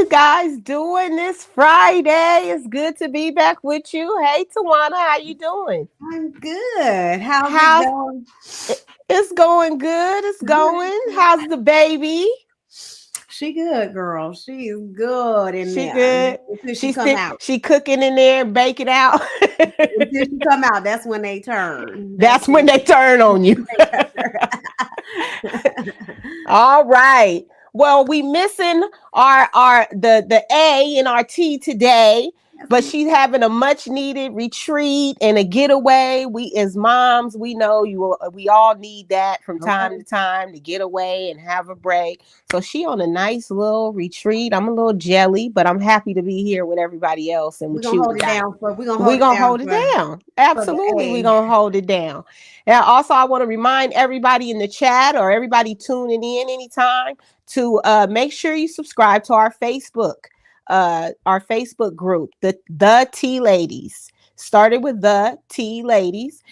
you guys doing this Friday? It's good to be back with you. Hey, Tawana, how you doing? I'm good. How's How's it going? it's going good? It's going. How's the baby? She good, girl. She is good in She there. good. Until she come out. She cooking in there and baking out. Until she come out, that's when they turn. That's when they turn on you. All right. Well, we missing the A in our T today, but she's having a much needed retreat and a getaway. We as moms, we know we all need that from time to time to get away and have a break. So she on a nice little retreat. I'm a little jelly, but I'm happy to be here with everybody else and with you. We're gonna hold it down. Absolutely, we're gonna hold it down. And also, I want to remind everybody in the chat or everybody tuning in anytime to make sure you subscribe to our Facebook group, the Tea Ladies. Started with the Tea Ladies.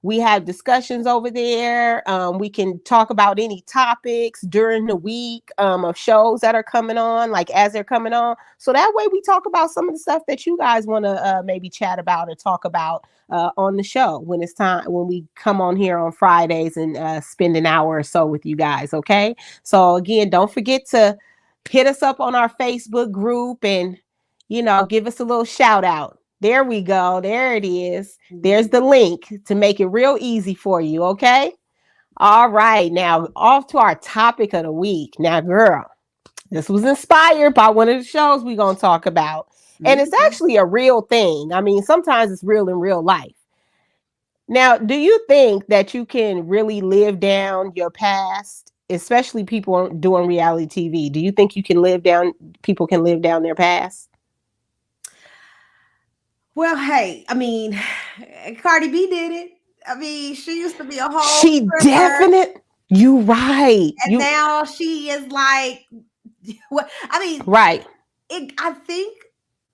We have discussions over there. We can talk about any topics during the week of shows that are coming on, like as they're coming on. So that way we talk about some of the stuff that you guys want to maybe chat about or talk about on the show when it's time, when we come on here on Fridays and spend an hour or so with you guys. Okay. So again, don't forget to hit us up on our Facebook group and, give us a little shout out. There we go. There it is. There's the link to make it real easy for you. Okay. All right. Now off to our topic of the week. Now, girl, this was inspired by one of the shows we're going to talk about. And it's actually a real thing. I mean, sometimes it's real in real life. Now, do you think that you can really live down your past, especially people doing reality TV? Do you think people can live down their past? Well, hey, I mean, Cardi B did it. I mean, she used to be a whole She definitely. You right. And now she is like, I mean, right. I think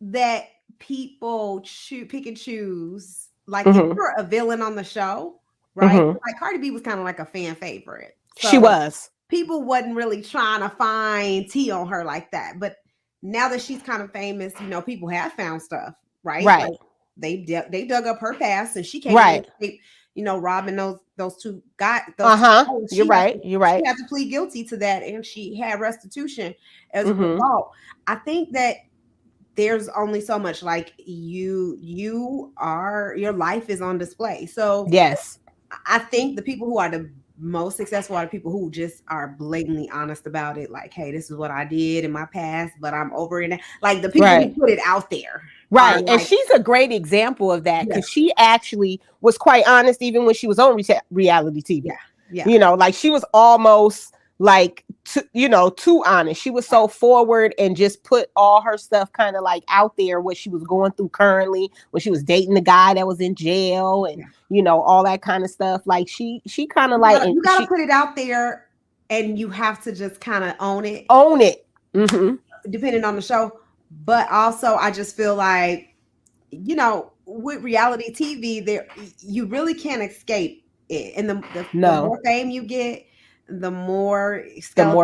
that people pick and choose. Like if you're a villain on the show, right? Like Cardi B was kind of like a fan favorite. So she was. People wasn't really trying to find tea on her like that. But now that she's kind of famous, people have found stuff. Right. Like they dug up her past and she came robbing those two guys. You're right. She had to plead guilty to that and she had restitution as a result. I think that there's only so much, like your life is on display. So yes, I think the people who are the most successful are the people who just are blatantly honest about it. Like, hey, this is what I did in my past, but I'm over it now. Like the people who put it out there. Right. And she's a great example of that because she actually was quite honest even when she was on reality TV. Yeah. Like she was almost like, too honest. She was so forward and just put all her stuff kind of like out there, what she was going through currently, when she was dating the guy that was in jail and, all that kind of stuff. Like she kind of like. You got to put it out there and you have to just kind of own it. Depending on the show. But also, I just feel like, with reality TV, you really can't escape it. And the more fame you get, the more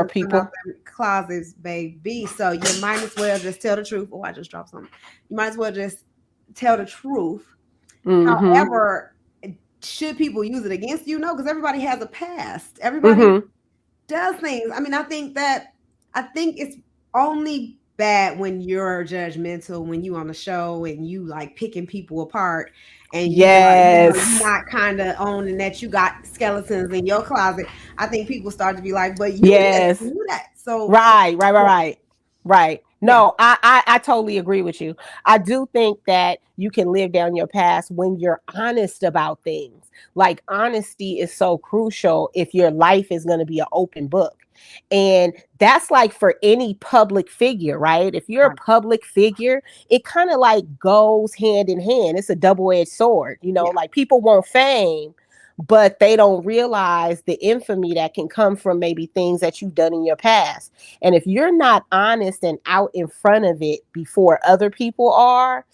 people closets, baby. So you might as well just tell the truth. Oh, I just dropped something. You might as well just tell the truth. However, should people use it against you? No, because everybody has a past. Everybody does things. I mean, I think it's only bad when you're judgmental, when you on the show and you like picking people apart and you're not kind of owning that you got skeletons in your closet. I think people start to be like, but you do that. So right. No, I totally agree with you. I do think that you can live down your past when you're honest about things. Like honesty is so crucial if your life is going to be an open book. And that's like for any public figure, right? If you're a public figure, it kind of like goes hand in hand. It's a double-edged sword, like people want fame, but they don't realize the infamy that can come from maybe things that you've done in your past. And if you're not honest and out in front of it before other people are,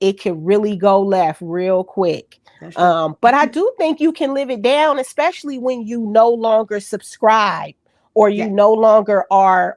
it can really go left real quick. But I do think you can live it down, especially when you no longer subscribe or you Yeah, no longer are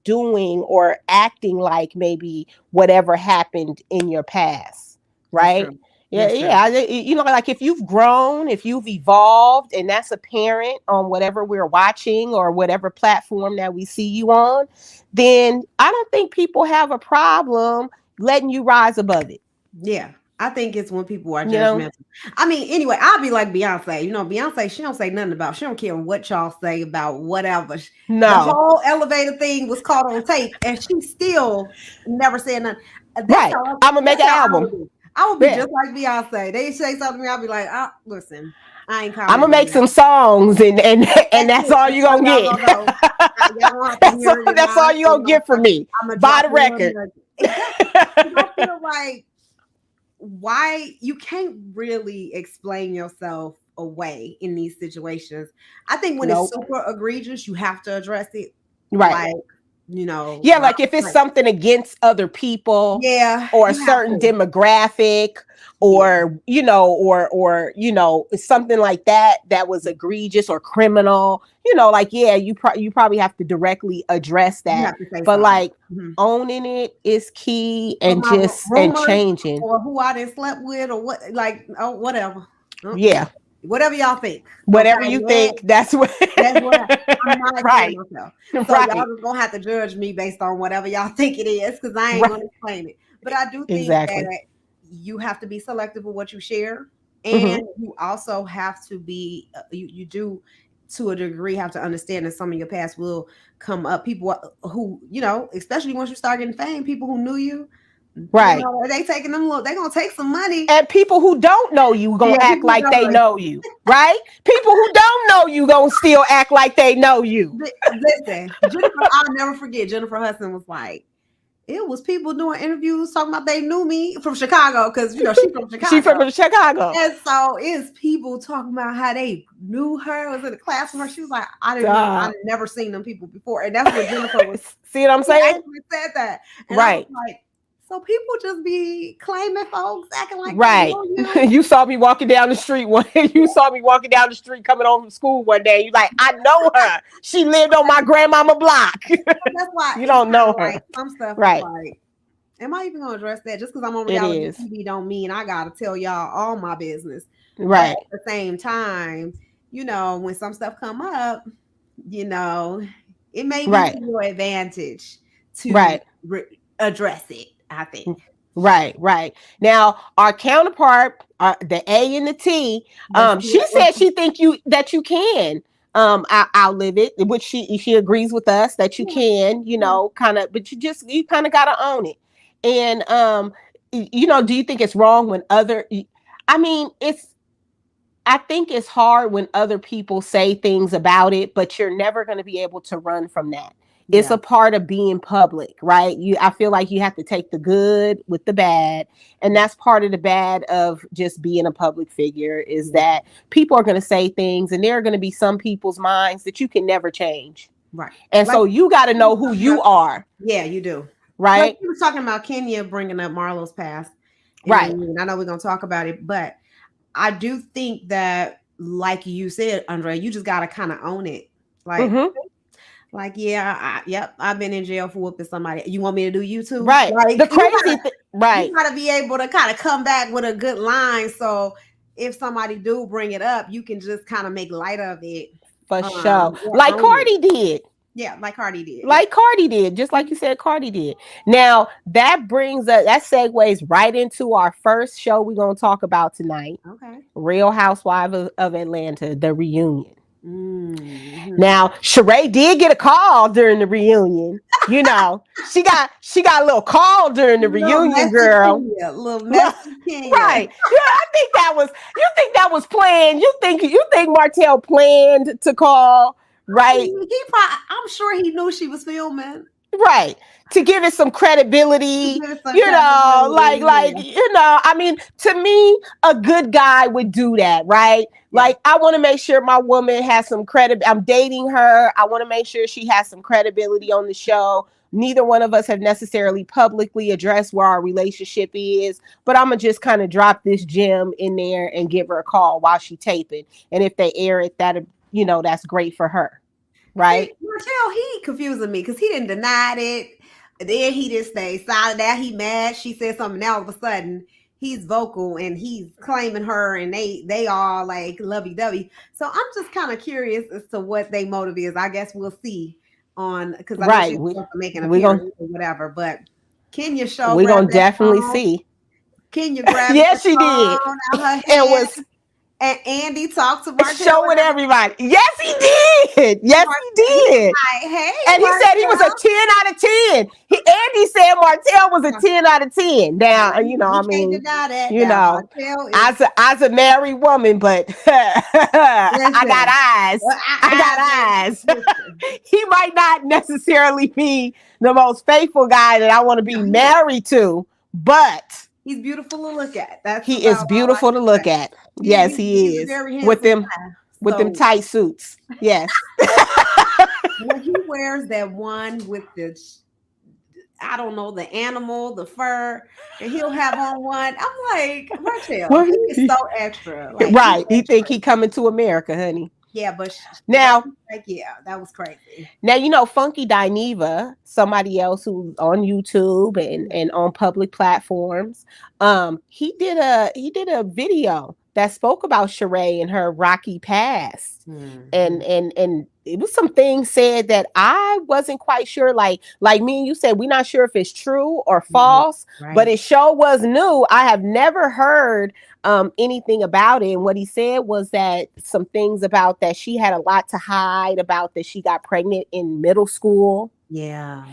doing or acting like maybe whatever happened in your past, that's right? true. Yeah, That's true. yeah. Like if you've grown, if you've evolved, and that's apparent on whatever we're watching or whatever platform that we see you on, then I don't think people have a problem letting you rise above it. Yeah. I think it's when people are You know? judgmental. I mean, anyway, I'll be like Beyonce. You know, Beyonce, she don't say nothing about, she don't care what y'all say about whatever. The No. whole elevator thing was caught on tape and she still never said nothing. Right. I'm gonna make That's an how I album. would be. I would be Yeah. just like Beyonce. They say something to me, I'll be like, listen, I ain't I'm gonna commenting on make that. some songs and That's that's it. all That's you all gonna y'all get. gonna know. Y'all gonna have to hear it in That's my all you gonna get from me. I'm gonna Buy drop the a little record. nugget. Exactly. 'Cause I feel like why you can't really explain yourself away in these situations. I think when it's Nope. super egregious, you have to address it. Right. Like, Yeah, like if it's like, something against other people yeah, or a you have certain to. demographic, Yeah, or something like that that was egregious or criminal, like, yeah, you probably have to directly address you that. have to say But something. like Mhm. owning it is key, Or and my just and rumors changing. or who I didn't slept with or what, like, oh, whatever. Uh, Yeah. Whatever y'all think. Whatever Okay. you think, that's what. That's what I'm not explaining Right. myself. So y'all Right. just gonna have to judge me based on whatever y'all think it is, because I ain't Right. gonna explain it. But I do think Exactly. that you have to be selective with what you share, Hmm. and you also have to be you do to a degree have to understand that some of your past will come up. People who especially once you start getting fame, people who knew you, Right. they taking them little. They gonna take some money. And people who don't know you gonna Yeah, act people who like don't they know. know you, right? People who don't know you gonna still act like they know you. Listen, Jennifer, I'll never forget. Jennifer Hudson was like, it was people doing interviews talking about they knew me from Chicago because she's from She Chicago, from Chicago. and so it's people talking about how they knew her, was in the class with her. She was like, I didn't know, I Stop. never seen them people before, and that's what Jennifer was. See what I'm She saying? actually said that, and I was Right. like, so people just be claiming folks acting like they Right. know you. You saw me walking down the street one you saw me walking down the street coming home from school one day. You like, I know her. She lived on my grandmama block. That's why You it's don't kind know of her. like some stuff is Right. like, am I even gonna address that? Just because I'm on It reality is. TV don't mean I gotta tell y'all all my business. But Right. at the same time, when some stuff come up, you know, it may be to Right. your advantage to Right. address it. I think. Right, right. Now, our counterpart, the A and the T, Let's see she what. said she think you can outlive it, which she agrees with us that you Yeah, can, yeah. kind of, but you kind of got to own it. And do you think it's wrong when I mean, I think it's hard when other people say things about it, but you're never going to be able to run from that. It's Yeah. a part of being public, right? I feel like you have to take the good with the bad. And that's part of the bad of just being a public figure, is Yeah. that people are going to say things, and there are going to be some people's minds that you can never change. Right. And Like so you got to know who you are, yeah, you do. Like right? we were talking about Kenya bringing up Marlo's past in the Right. reunion. I know we're gonna talk about it, but I do think that, like you said, Andrea, you just gotta kind of own it. Like, Mm-hmm. yeah, yep, I've been in jail for whooping somebody. You want me to do you too? Right. The Like, crazy thing, you right. gotta be able to kind of come back with a good line. So if somebody do bring it up, you can just kind of make light of it. For sure. Yeah, Like own it. Cardi did. Yeah, like Cardi did. Yeah. Like Cardi did, just like you said, Cardi did. Now that segues right into our first show we're gonna talk about tonight, Okay. Real Housewives of Atlanta, the reunion. Mm-hmm. Now, Sheree did get a call during the reunion. She got a little call during the Little reunion, messy girl. Kenya, little Right. messy Kenya. Yeah, I think that was you think that was planned. You think Martell planned to call, right? He probably, I'm sure he knew she was filming. Right, to give it some To credibility, give it some credibility. Yeah. I mean, to me, a good guy would do that, right? Yeah. Like, I want to make sure my woman has some credit. I'm dating her. I want to make sure she has some credibility on the show. Neither one of us have necessarily publicly addressed where our relationship is, but I'm gonna just kind of drop this gem in there and give her a call while she taping. And if they air it, that's great for her. right? Martell, he confusing me because he didn't deny it. Then he just stayed silent. Now he mad. She said something. Now all of a sudden he's vocal and he's claiming her, and they all like lovey dovey. So I'm just kind of curious as to what they motive is. I guess we'll see on because I know Right. she's supposed to make an We gonna appearance or whatever. But Kenya show we gonna grabbed that definitely phone. see. Kenya grabbed Yes, that she did. phone out her And hand, was and Andy talked to Martell. showing everybody. Yes, he did. Yes, he He was did. like, "Hey, And he said he was a Martell." 10 out of 10. Andy said Martell was a 10 out of 10. Now, I We can't mean, deny that. you Now know, Martell is as a married woman, but I got listen. eyes. Well, I got eyes. He might not necessarily be the most faithful guy that I want to be married to, but he's beautiful to look at. That's he is about all I beautiful to can look say. at. Yes, He's he a is. very With handsome them guy. with them So tight suits. Yes. when he wears that one with the, I don't know, the animal, the fur, and he'll have on one. I'm like, Martell, he is so extra. Like, he's Right. He think extra. he coming to America, honey. Yeah, but the way Now, he's like, yeah, that was crazy. Funky Dineva, somebody else who's on YouTube and on public platforms, he did a video that spoke about Sheree and her rocky past. Mm-hmm. And it was some things said that I wasn't quite sure. Like me and you said, we're not sure if it's true or false, but Right. it sure was new. I have never heard anything about it. And what he said was that some things about that she had a lot to hide about, that she got pregnant in middle school. Yeah.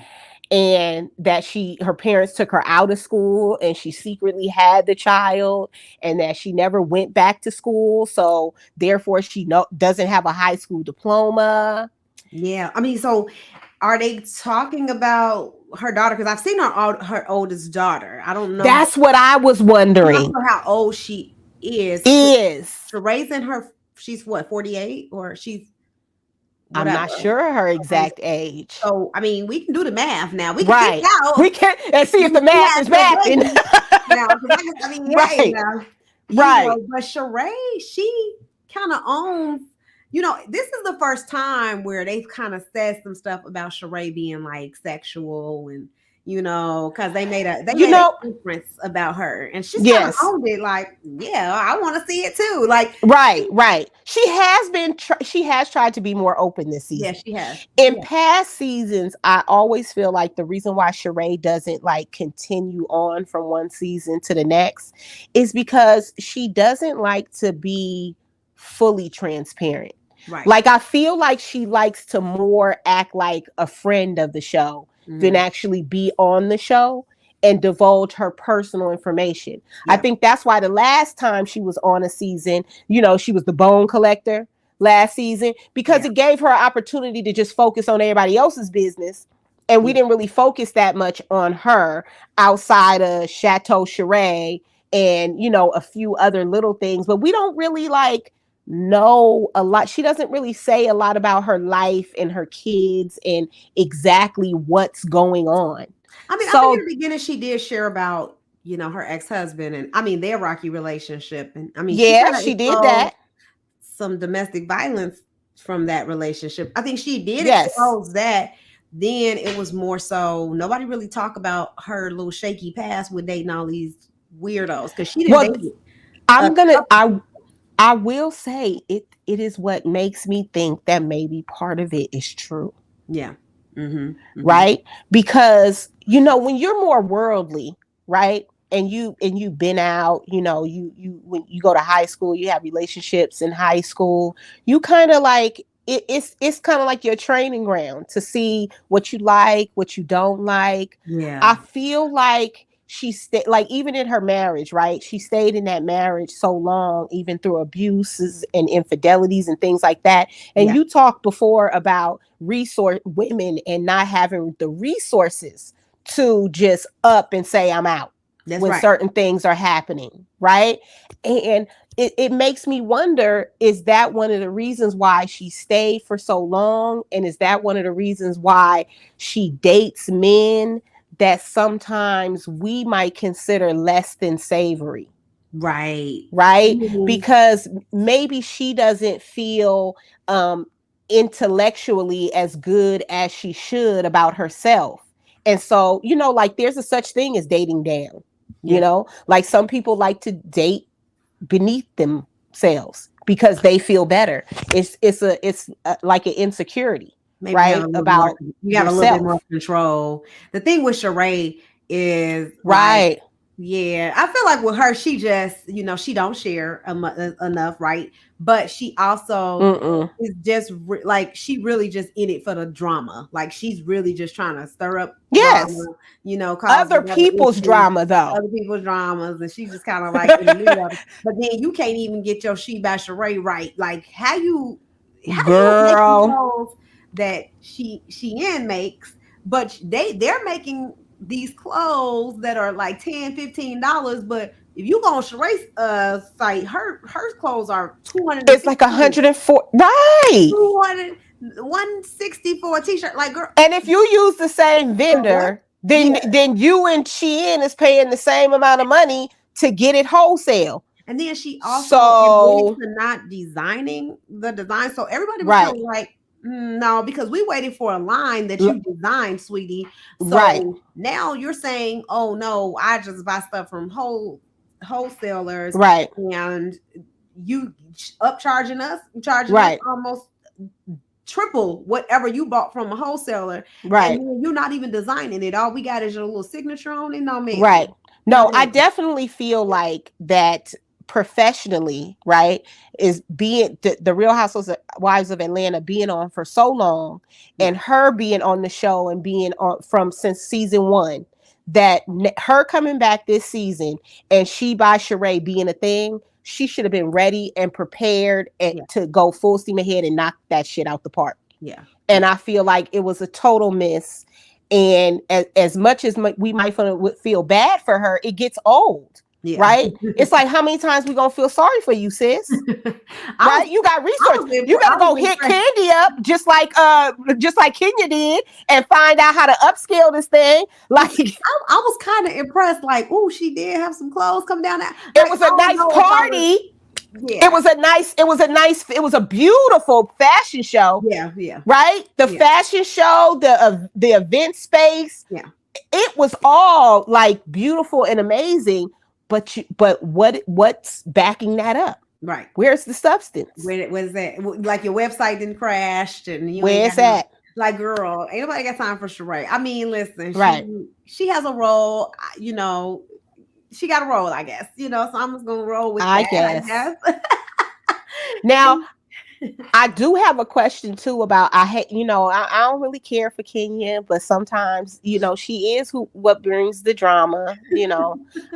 And that her parents took her out of school and she secretly had the child, and that she never went back to school. So therefore she doesn't have a high school diploma. Yeah. I mean, so are they talking about her daughter? Because I've seen her oldest daughter. I don't know. That's what I was I'm not wondering. sure how old she is. Is Raising her, she's what, 48 or she's I'm whatever. not sure her Okay. exact age. So I mean, we can do the math now. We can Right. figure out. We can and see if the math is mathing. Now, I mean, hey, Right. now, Right. but Sheree, she kind of owns. This is the first time where they've kind of said some stuff about Sheree being like sexual, and because they made a inference about her, and she's kind of owned it. Like, yeah, I want to see it too. Like, right. She has tried to be more open this season. Yeah, she has. In past seasons, I always feel like the reason why Sheree doesn't like continue on from one season to the next is because she doesn't like to be fully transparent. Right. Like, I feel like she likes to more act like a friend of the show than actually be on the show and divulge her personal information. I think that's why the last time she was on a season, she was the bone collector last season, because it gave her an opportunity to just focus on everybody else's business. And we didn't really focus that much on her outside of Chateau Sheree and, a few other little things. But we don't really know a lot. She doesn't really say a lot about her life and her kids and exactly what's going on. I mean, I think in the beginning she did share about, her ex-husband and their rocky relationship. And I mean, she did that. Some domestic violence from that relationship. I think she did expose that. Then it was more so nobody really talked about her little shaky past with dating all these weirdos, because she didn't date. I will say it is what makes me think that maybe part of it is true. Yeah. Right? Because when you're more worldly, right? And you've been out, you when you go to high school, you have relationships in high school, you kind of like it's kind of like your training ground to see what you like, what you don't like. Yeah. I feel like she stayed, like, even in her marriage, right? She stayed in that marriage so long, even through abuses and infidelities and things like that. And you talked before about women and not having the resources to just up and say, I'm out. That's when certain things are happening, right? And it makes me wonder, is that one of the reasons why she stayed for so long? And is that one of the reasons why she dates men that sometimes we might consider less than savory? Right. Because maybe she doesn't feel intellectually as good as she should about herself. And so, like there's a such thing as dating down. Like some people like to date beneath themselves because they feel better. It's like an insecurity, maybe right? About you have a little bit yourself. more control. The thing with Sheree is Right. Yeah, I feel like with her, she just, she don't share enough, right? But she also is just like, she really just in it for the drama. Like, she's really just trying to stir up Yes. drama, cause Other people's drama, though. other people's dramas, and she's just kind of like in the middle of it. But then you can't even get your She by Sheree right. Like, how you make clothes that Shein makes, but they're making these clothes that are like $10-15, but if you go on Sheree's site, her clothes are 200. It's like 104, right? 160 for a t-shirt, like, girl. And if you use the same vendor, then you and Shein is paying the same amount of money to get it wholesale. And then she also admitted to not designing the design, so everybody was kind of like, no, because we waited for a line that you designed, sweetie. So now you're saying, oh no, I just buy stuff from wholesalers, right? And you charging us almost triple whatever you bought from a wholesaler, right? And you're not even designing it. All we got is your little signature on it. No, man. Right. No, I definitely feel like that professionally, right, is being the Real Housewives of Atlanta being on for so long, and her being on the show and being on since season 1, that her coming back this season and She by Sheree being a thing, she should have been ready and prepared to go full steam ahead and knock that shit out the park. Yeah. And I feel like it was a total miss. And as much as we might feel bad for her, it gets old. Yeah. Right? It's like, how many times we gonna feel sorry for you, sis? Right? You got resources. You gotta go hit Candy up just like Kenya did and find out how to upscale this thing. Like, I was kind of impressed. Like, oh, she did have some clothes come down there. Like, it was a nice party. Yeah. It was a beautiful fashion show. Yeah. Right? The fashion show, the event space. Yeah. It was all like beautiful and amazing. But what's backing that up? Right. Where's the substance? Where was that? Like, your website didn't crash, and where's that? Like, girl, ain't nobody got time for Sheree. I mean, listen, right? She has a role, she got a role, I guess. So I'm just gonna roll with that. I guess. Now, I do have a question too about I don't really care for Kenya, but sometimes she is what brings the drama.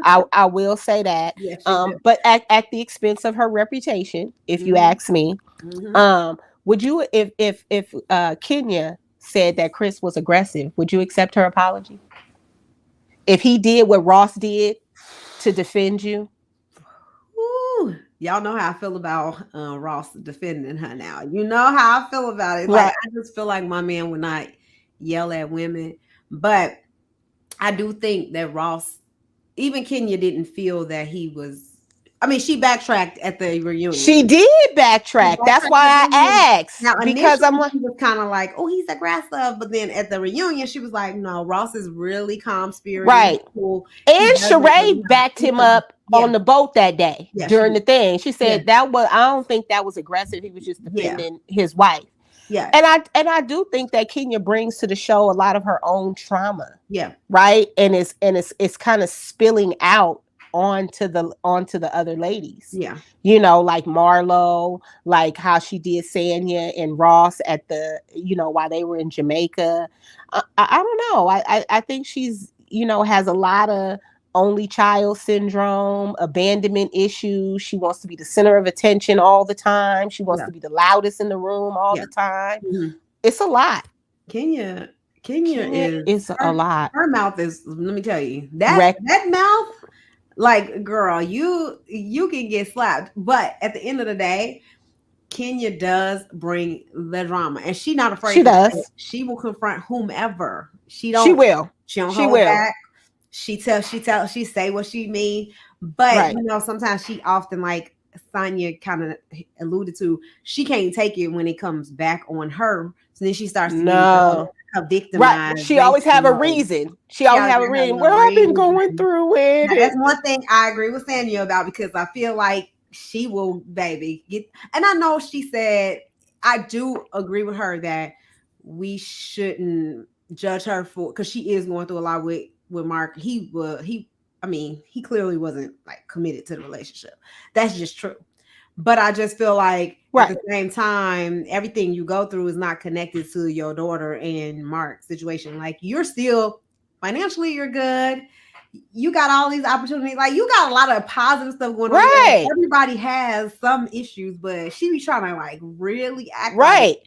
I will say that. Yes, but at the expense of her reputation, if you ask me, would you if Kenya said that Chris was aggressive, would you accept her apology? If he did what Ross did to defend you? Ooh. Y'all know how I feel about Ross defending her now. You know how I feel about it. Like, I just feel like my man would not yell at women. But I do think that Ross, even Kenya didn't feel that he was. I mean, she backtracked at the reunion. She did backtrack. That's why I asked. Now, because I'm like, she was kind of like, oh, he's aggressive. But then at the reunion, she was like, no, Ross is really calm spirited. Right. Cool. And Sheree backed him up on the boat that day during the thing. She said I don't think that was aggressive. He was just defending his wife. Yeah. And I do think that Kenya brings to the show a lot of her own trauma. Yeah. Right. And it's kind of spilling out onto the other ladies. Yeah. Like Marlo, like how she did Sanya and Ross at the, while they were in Jamaica. I don't know. I think she's, has a lot of only child syndrome, abandonment issues. She wants to be the center of attention all the time. She wants to be the loudest in the room all the time. Mm-hmm. It's a lot. Kenya is a lot. Her mouth is, let me tell you, that mouth, like, girl, you can get slapped. But at the end of the day, Kenya does bring the drama, and she's not afraid. She does. She will confront whomever. She will. She don't hold back. She say what she mean. But sometimes she often like Sonya kind of alluded to, she can't take it when it comes back on her. So then she starts to get No. a Right. victimized. She always have a reason. She She always always have a got her reason. little Well, I've been going reason. through it. Now, that's one thing I agree with Sanya about, because I feel like she will, baby, get. And I know she said, I do agree with her that we shouldn't judge her for, because she is going through a lot with Mark. He clearly wasn't like committed to the relationship. That's just true. But I just feel like at the same time, everything you go through is not connected to your daughter and Mark's situation. Like, you're still financially, you're good. You got all these opportunities. Like, you got a lot of positive stuff going on. Right. Everybody has some issues, but she be trying to like really act right.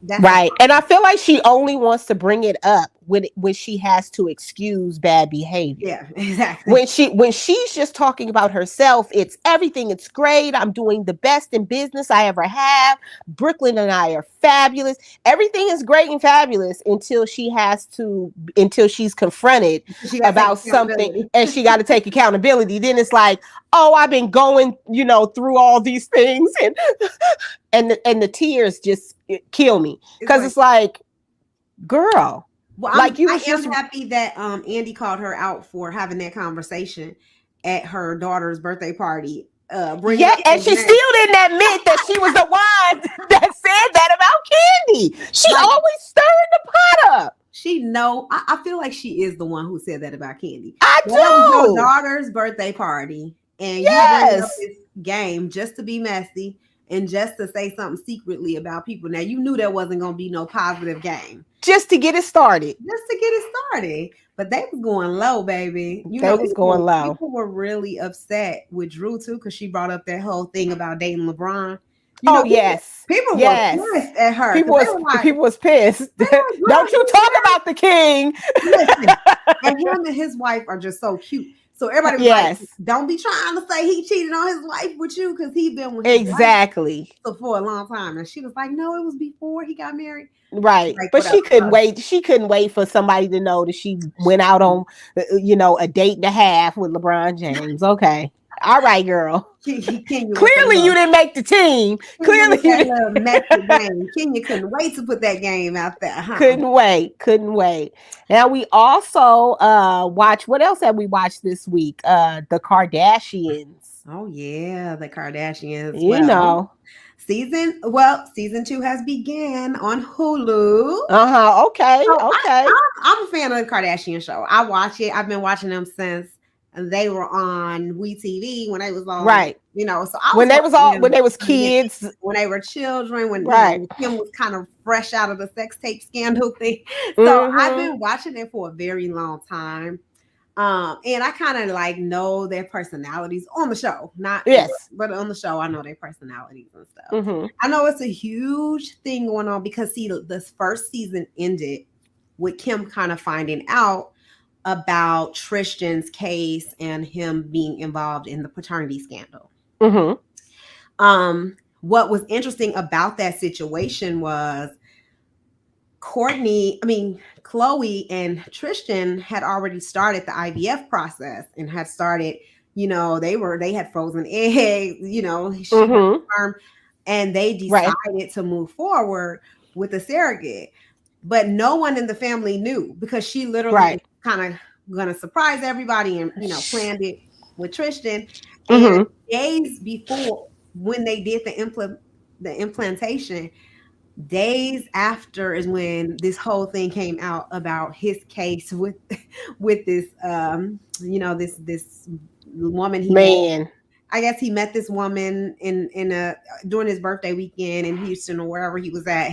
That's right. And I feel like she only wants to bring it up when she has to excuse bad behavior. Yeah, exactly. When she's just talking about herself, it's everything. It's great. I'm doing the best in business I ever have. Brooklyn and I are fabulous. Everything is great and fabulous until she's confronted about something and she got to take accountability. Then it's like, oh, I've been going, through all these things, and the tears just kill me, because it's like, girl. Well, I am happy that Andy called her out for having that conversation at her daughter's birthday party. And she still didn't admit that she was the one that said that about Candy. She always stirring the pot up. I feel like she is the one who said that about Candy. I do. That was your daughter's birthday party, and you bring up this game just to be messy and just to say something secretly about people. Now, you knew there wasn't going to be no positive game. Just to get it started. But they was going low, baby. They was going low. People were really upset with Drew, too, because she brought up that whole thing about dating LeBron. People were pissed at her. People was pissed. Don't you talk about the king. Listen, and him and his wife are just so cute. So everybody was like, don't be trying to say he cheated on his wife with you, because he been with his wife for a long time. And she was like, no, it was before he got married. Right. Like, but she couldn't wait. She couldn't wait for somebody to know that she went out on, a date and a half with LeBron James. Okay. All right, girl. Clearly you didn't make the team. Clearly you didn't. Kenya couldn't wait to put that game out there. Huh? Couldn't wait. Now we also watch. What else have we watched this week? The Kardashians. Oh yeah, the Kardashians. Season 2 has began on Hulu. Okay. So I'm a fan of the Kardashian show. I watch it. I've been watching them since they were on WeTV, when they was on, So when they was kids, when they were children, when Kim was kind of fresh out of the sex tape scandal thing. So I've been watching it for a very long time. And I kind of like know their personalities on the show, but on the show, I know their personalities and stuff. I know it's a huge thing going on because this first season ended with Kim kind of finding out about Tristan's case and him being involved in the paternity scandal. What was interesting about that situation was Khloe and Tristan had already started the IVF process and had started, they had frozen eggs, and they decided to move forward with a surrogate. But no one in the family knew, because she literally kind of gonna surprise everybody and planned it with Tristan. And days before, when they did the implantation, days after is when this whole thing came out about his case with this this woman I guess he met this woman in during his birthday weekend in Houston or wherever he was at.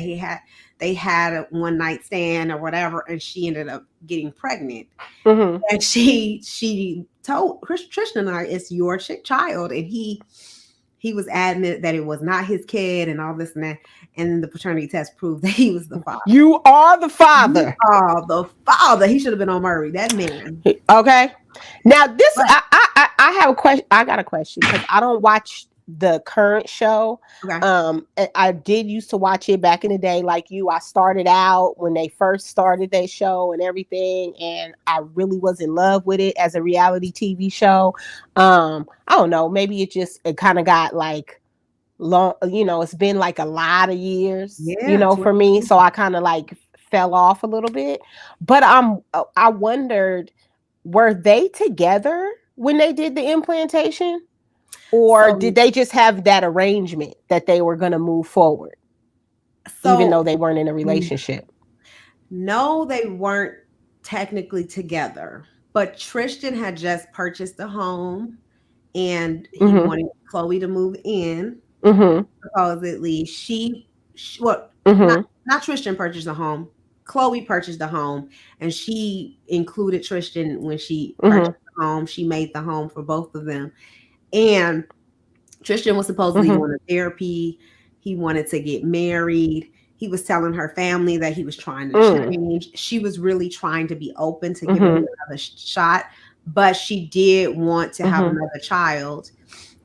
They had a one night stand or whatever, and she ended up getting pregnant. And she told Tristan and I, it's your child, and he was adamant that it was not his kid and all this and that. And the paternity test proved that he was the father. You are the father. You are the father. He should have been on Murray, that man. Okay. Now this, I have a question. I got a question, because I don't watch the current show. Okay. I did used to watch it back in the day, like you. I started out when they first started their show and everything, and I really was in love with it as a reality TV show. I don't know, maybe it kind of got like long, it's been like a lot of years, Yeah. for me, so I kind of like fell off a little bit. But I wondered, were they together when they did the implantation? Or So, did they just have that arrangement that they were going to move forward, even though they weren't in a relationship? No, they weren't technically together. But Tristan had just purchased a home and he wanted Khloe to move in. Supposedly, not Tristan purchased a home. Khloe purchased a home, and she included Tristan when she purchased the home. She made the home for both of them. And Tristan was supposedly going to therapy. He wanted to get married. He was telling her family that he was trying to change. She was really trying to be open to give it another shot, but she did want to have another child.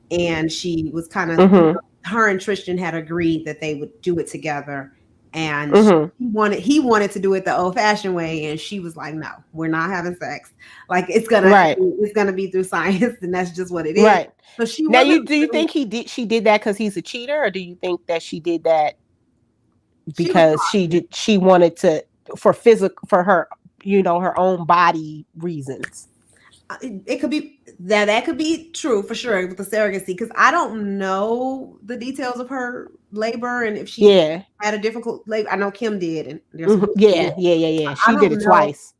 And she was kind of, her and Tristan had agreed that they would do it together. And he wanted to do it the old fashioned way. And she was like, no, we're not having sex. Like it's gonna be through science, and that's just what it is. Right. So she now, do you think she did that because he's a cheater, or do you think that she did that because she wanted to, for her, her own body reasons? It could be that could be true for sure with the surrogacy, because I don't know the details of her labor and if she had a difficult labor. I know Kim did, and yeah. She did it twice.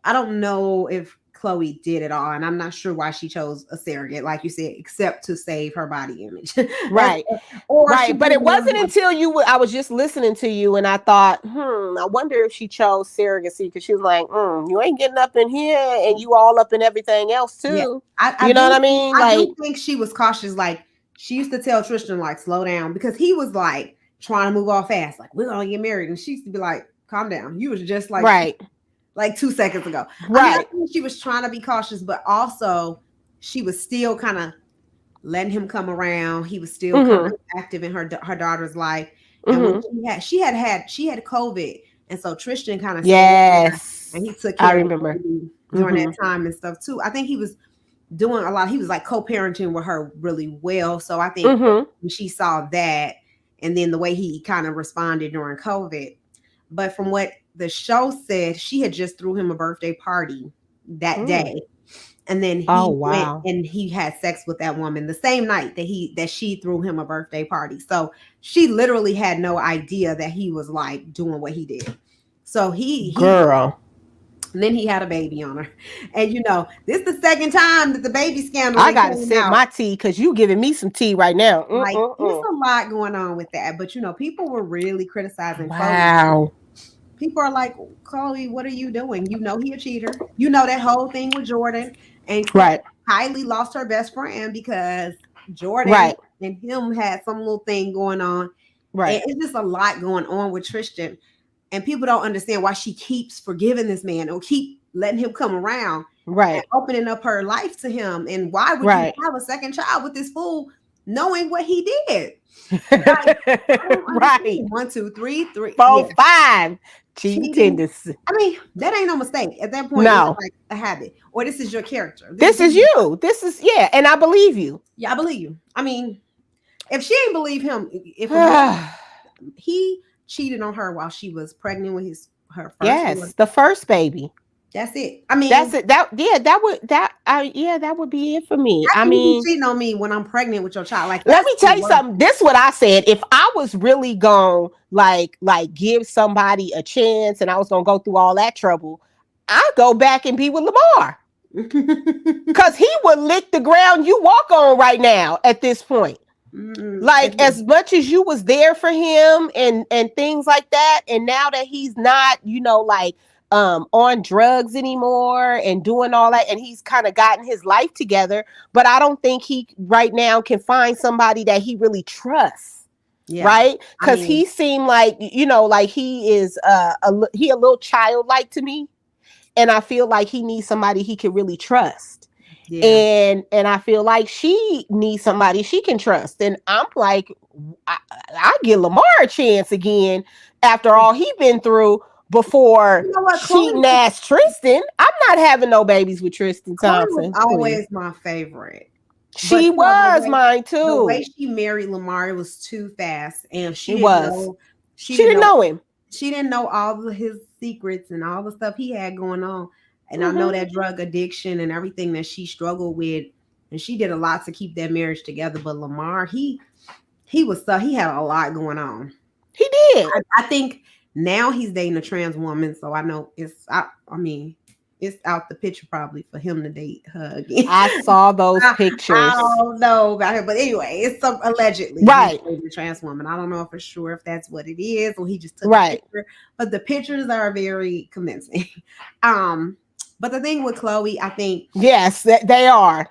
I don't know if Khloe did it all, and I'm not sure why she chose a surrogate, like you said, except to save her body image. Right. But it wasn't until I was just listening to you, and I thought, I wonder if she chose surrogacy because she was like, you ain't getting up in here, and you all up in everything else too. Yeah. You know what I mean? I do think she was cautious. Like she used to tell Tristan, like, slow down, because he was like trying to move all fast, like we're gonna get married, and she used to be like, calm down. You was just like like 2 seconds ago. I think she was trying to be cautious, but also she was still kind of letting him come around. He was still kind of active in her daughter's life. And when she had COVID, and so Tristan kind of and he took care of her during that time and stuff too. I think he was doing a lot. He was like co-parenting with her really well. So I think when she saw that, and then the way he kind of responded during COVID. But from what the show said, she had just threw him a birthday party that day. And then he went and he had sex with that woman the same night that she threw him a birthday party. So she literally had no idea that he was like doing what he did. So and then he had a baby on her. And this is the second time that the baby scandal. I gotta sip my tea because you giving me some tea right now. Like there's a lot going on with that. But people were really criticizing Khloe. People are like, Khloe, what are you doing? He a cheater. That whole thing with Jordan. And Kylie lost her best friend because Jordan and him had some little thing going on. Right. And it's just a lot going on with Tristan. And people don't understand why she keeps forgiving this man or keep letting him come around. Right. And opening up her life to him. And why would you have a second child with this fool knowing what he did? Like, 1, 2, 3, 4, 5. Cheating. I mean, that ain't no mistake. At that point, it's like a habit. Or this is your character. This is you. This is, and I believe you. Yeah, I believe you. I mean, if she ain't believe him, if he cheated on her while she was pregnant with her first the first baby. That's it. I mean, that's it. That would be it for me. I mean, cheating on me when I'm pregnant with your child. Like, let me tell you something. This is what I said. If I was really gonna like give somebody a chance, and I was gonna go through all that trouble, I'd go back and be with Lamar, because he would lick the ground you walk on right now. At this point, like as much as you was there for him and things like that, and now that he's not, on drugs anymore and doing all that, and he's kind of gotten his life together, but I don't think he right now can find somebody that he really trusts. Right? Because he seemed like, like he is a little childlike to me, and I feel like he needs somebody he can really trust. Yeah. And I feel like she needs somebody she can trust. And I'm like, I give Lamar a chance again after all he been through before You know what, cheating ass Tristan. I'm not having no babies with Tristan Chloe was Thompson. Please. always my favorite. But She you know, was mine the way too. she married Lamar, it was too fast. And It was. she She didn't didn't know know him. she didn't know all of his secrets and all the stuff he had going on. And I know Mm-hmm. that drug addiction and everything that she struggled with. And she did a lot to keep that marriage together. But Lamar, he had a lot going on. He did. I think now he's dating a trans woman, so I know I mean, it's out the picture probably for him to date her again. I saw those I pictures. don't know about him, but anyway, it's some allegedly he's Right. dating a trans woman. I don't know for sure if that's what it is or he just took a Right. picture, but the pictures are very convincing. But the thing with Khloe, Yes, they are.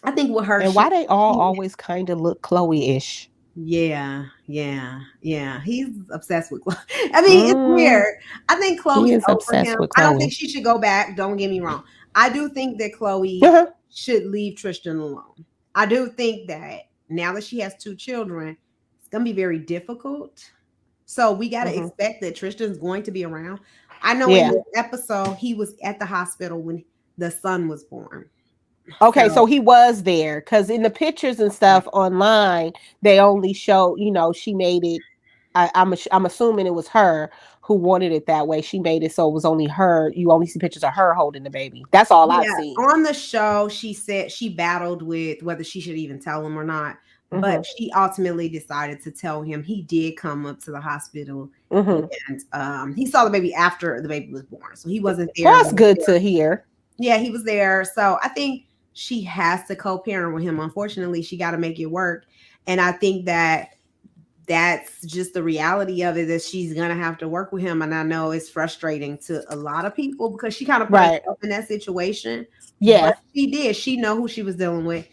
I think with her, And why they all always kind of look Chloe-ish. Yeah. He's obsessed with Khloe. I mean, it's weird. I think He Khloe's is over obsessed him. with I don't Khloe. think she should go back. Don't get me wrong. I do think that Khloe Uh-huh. should leave Tristan alone. I do think that now that she has 2 children, it's gonna be very difficult. So we gotta expect that Tristan's going to be around. I know in Yeah. this episode he was at the hospital when the son was born. Okay, so he was there because in the pictures and stuff online, they only show, she made it. I'm assuming it was her who wanted it that way. She made it so it was only her. You only see pictures of her holding the baby. That's all I've Yeah, seen. on the show, she said she battled with whether she should even tell him or not, but she ultimately decided to tell him. He did come up to the hospital, and he saw the baby after the baby was born, so he wasn't there. Well, that's good to hear. Yeah, he was there. So I think she has to co-parent with him. Unfortunately, she got to make it work, and I think that that's just the reality of it, that she's gonna have to work with him. And I know it's frustrating to a lot of people because she kind of put herself in that situation. Yeah, but she know who she was dealing with.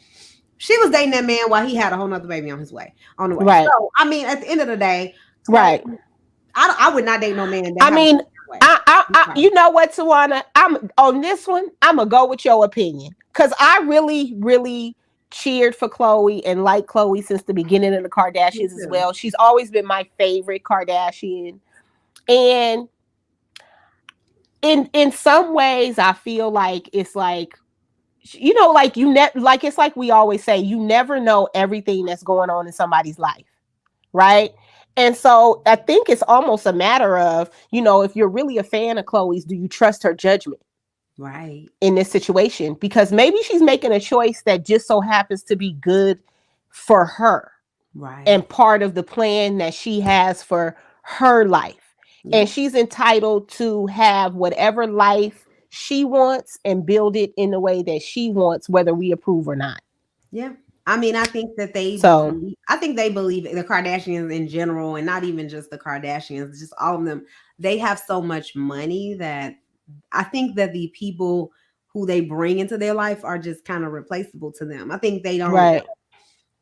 She was dating that man while he had a whole nother baby on the way. Right. So I mean, at the end of the day, right. I would not date no man. I mean, you know what, Tawana? I'm on this one. I'm gonna go with your opinion because I really, really cheered for Khloe and liked Khloe since the beginning of the Kardashians as well. She's always been my favorite Kardashian, and in some ways, I feel like it's like, like like it's like we always say, you never know everything that's going on in somebody's life, right? And so I think it's almost a matter of, if you're really a fan of Khloe's, do you trust her judgment? Right. In this situation? Because maybe she's making a choice that just so happens to be good for her. Right. And part of the plan that she has for her life. Yeah. And she's entitled to have whatever life she wants and build it in the way that she wants, whether we approve or not. Yeah. I mean, I think that they believe the Kardashians in general, and not even just the Kardashians, just all of them. They have so much money that I think that the people who they bring into their life are just kind of replaceable to them. I think they don't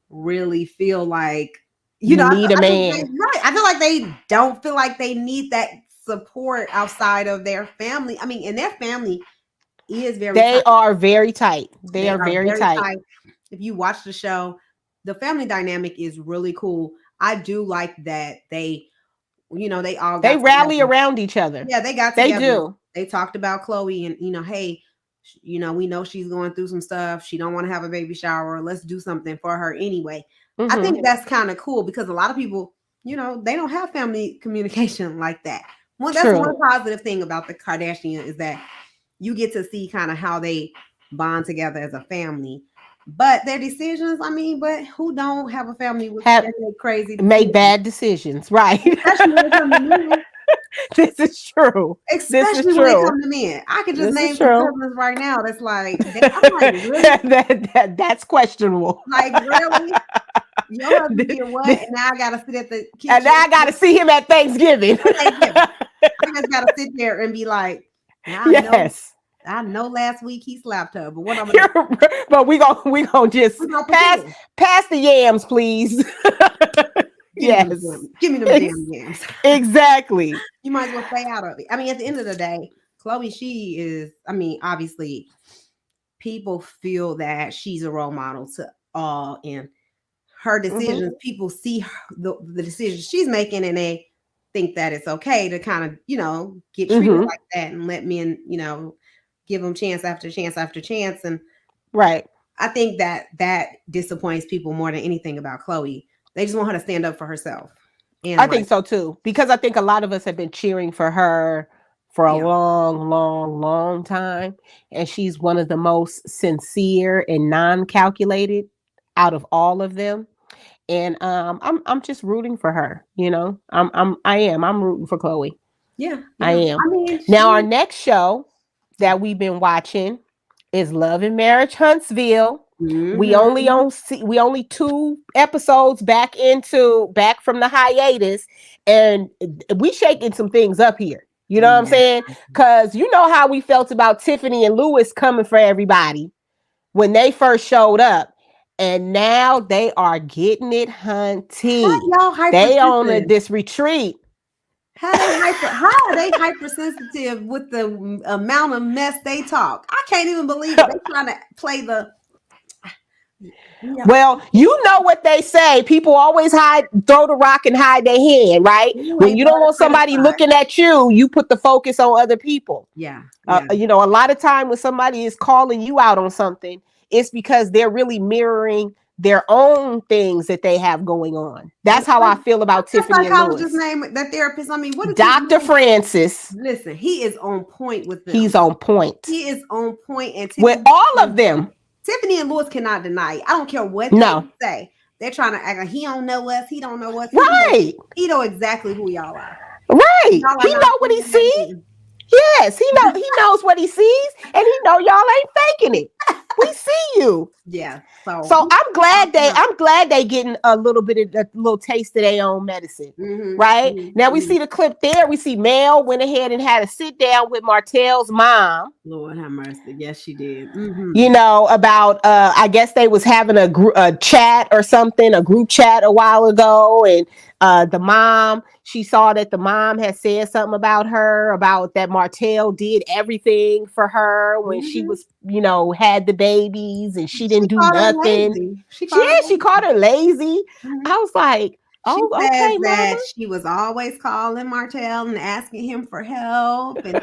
really feel like, you need a man. I feel like they don't feel like they need that support outside of their family. I mean, and their family is very tight. Are very tight. They are very tight. If you watch the show, the family dynamic is really cool. I do like that they rally around each other. Yeah, they got together. They do. They talked about Khloe and, hey, we know she's going through some stuff. She don't want to have a baby shower. Let's do something for her anyway. I think that's kind of cool because a lot of people, they don't have family communication like that. Well, that's one positive thing about the Kardashians is that you get to see kind of how they bond together as a family. But their decisions, but who don't have a family with crazy decisions? Make bad decisions, right? Especially when it comes to men. This is true. Especially when it comes to men. I could just name some cousins right now. That's like, I'm like, really? That's questionable. Like, really? Your husband did what? And now I gotta sit at the kitchen. And now I gotta see him at Thanksgiving. I just gotta sit there and be like, I know last week he slapped her, but what I'm gonna do? But we gonna just pass the yams, please. Give me them damn yams. Exactly. You might as well stay out of it. I mean, at the end of the day, Khloe, she is, obviously people feel that she's a role model to all, and her decisions, people see the decisions she's making, and they think that it's okay to kind of, get treated like that and let men, give them chance after chance after chance. And right. I think that disappoints people more than anything about Khloe. They just want her to stand up for herself. And I think so too, because I think a lot of us have been cheering for her for a long time, and she's one of the most sincere and non-calculated out of all of them. And I'm just rooting for her. I'm rooting for Khloe. Yeah, I am. I mean, Now our next show that we've been watching is Love and Marriage Huntsville. We only 2 episodes back from the hiatus, and we shaking some things up here. You know what I'm saying? Because you know how we felt about Tiffany and Louis coming for everybody when they first showed up. And now they are getting it, hunty. They on this retreat. How are they hypersensitive with the amount of mess they talk? I can't even believe it. They're trying to play the. Well, you know what they say. People always throw the rock and hide their hand, right? When you don't want somebody looking at you, you put the focus on other people. Yeah. A lot of time when somebody is calling you out on something, it's because they're really mirroring their own things that they have going on. That's how I feel about Tiffany and Louis. Name, that therapist. I mean, what is Dr. Francis? Listen, he is on point with them. He's on point. He is on point, and with all of them. Tiffany and Louis cannot deny it. I don't care what they say. They're trying to act like he don't know us. He don't know us. Right. He know exactly who y'all are. Right. He know what he sees. Yes, he knows what he sees, and he know y'all ain't faking it. We see you. Yeah. So I'm glad they getting a little taste of their own medicine. Right? Now we see the clip there. We see Mel went ahead and had a sit down with Martell's mom. Lord have mercy. Yes, she did. About I guess they was having a chat or something, a group chat a while ago, and the mom, she saw that the mom had said something about that Martell did everything for her when she was, had the babies, and she didn't do nothing. She called her lazy. I was like, oh, she okay, says that she was always calling Martell and asking him for help, and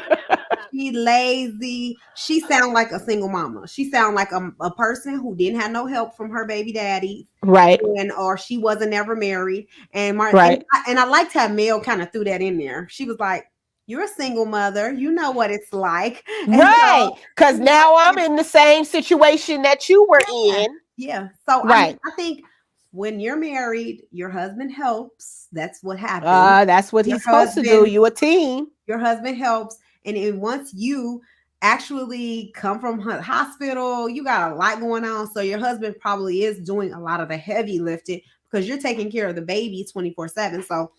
she lazy. She sound like a single mama. She sound like a person who didn't have no help from her baby daddy, right? Or she wasn't ever married. And right. And I liked how Mel kind of threw that in there. She was like, "You're a single mother. You know what it's like." Right. Because now I'm in the same situation that you were in. Yeah. So right. I think when you're married, your husband helps. That's what happens. That's what he's supposed to do. You a team. Your husband helps. And once you actually come from hospital, you got a lot going on. So your husband probably is doing a lot of the heavy lifting because you're taking care of the baby 24/7. So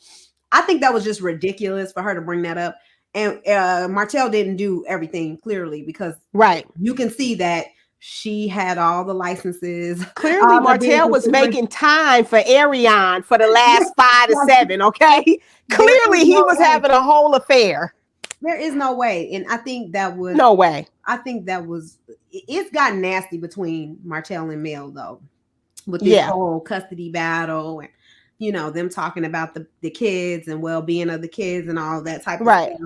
I think that was just ridiculous for her to bring that up. And Martell didn't do everything clearly because you can see that she had all the licenses. Clearly, Martell was making time for Ariane for the last 5 to 7. Okay, clearly he was having a whole affair. There is no way, and I think that was no way. I think that was it's gotten nasty between Martell and Mel though, with this whole custody battle and them talking about the kids and well-being of the kids and all that type of stuff.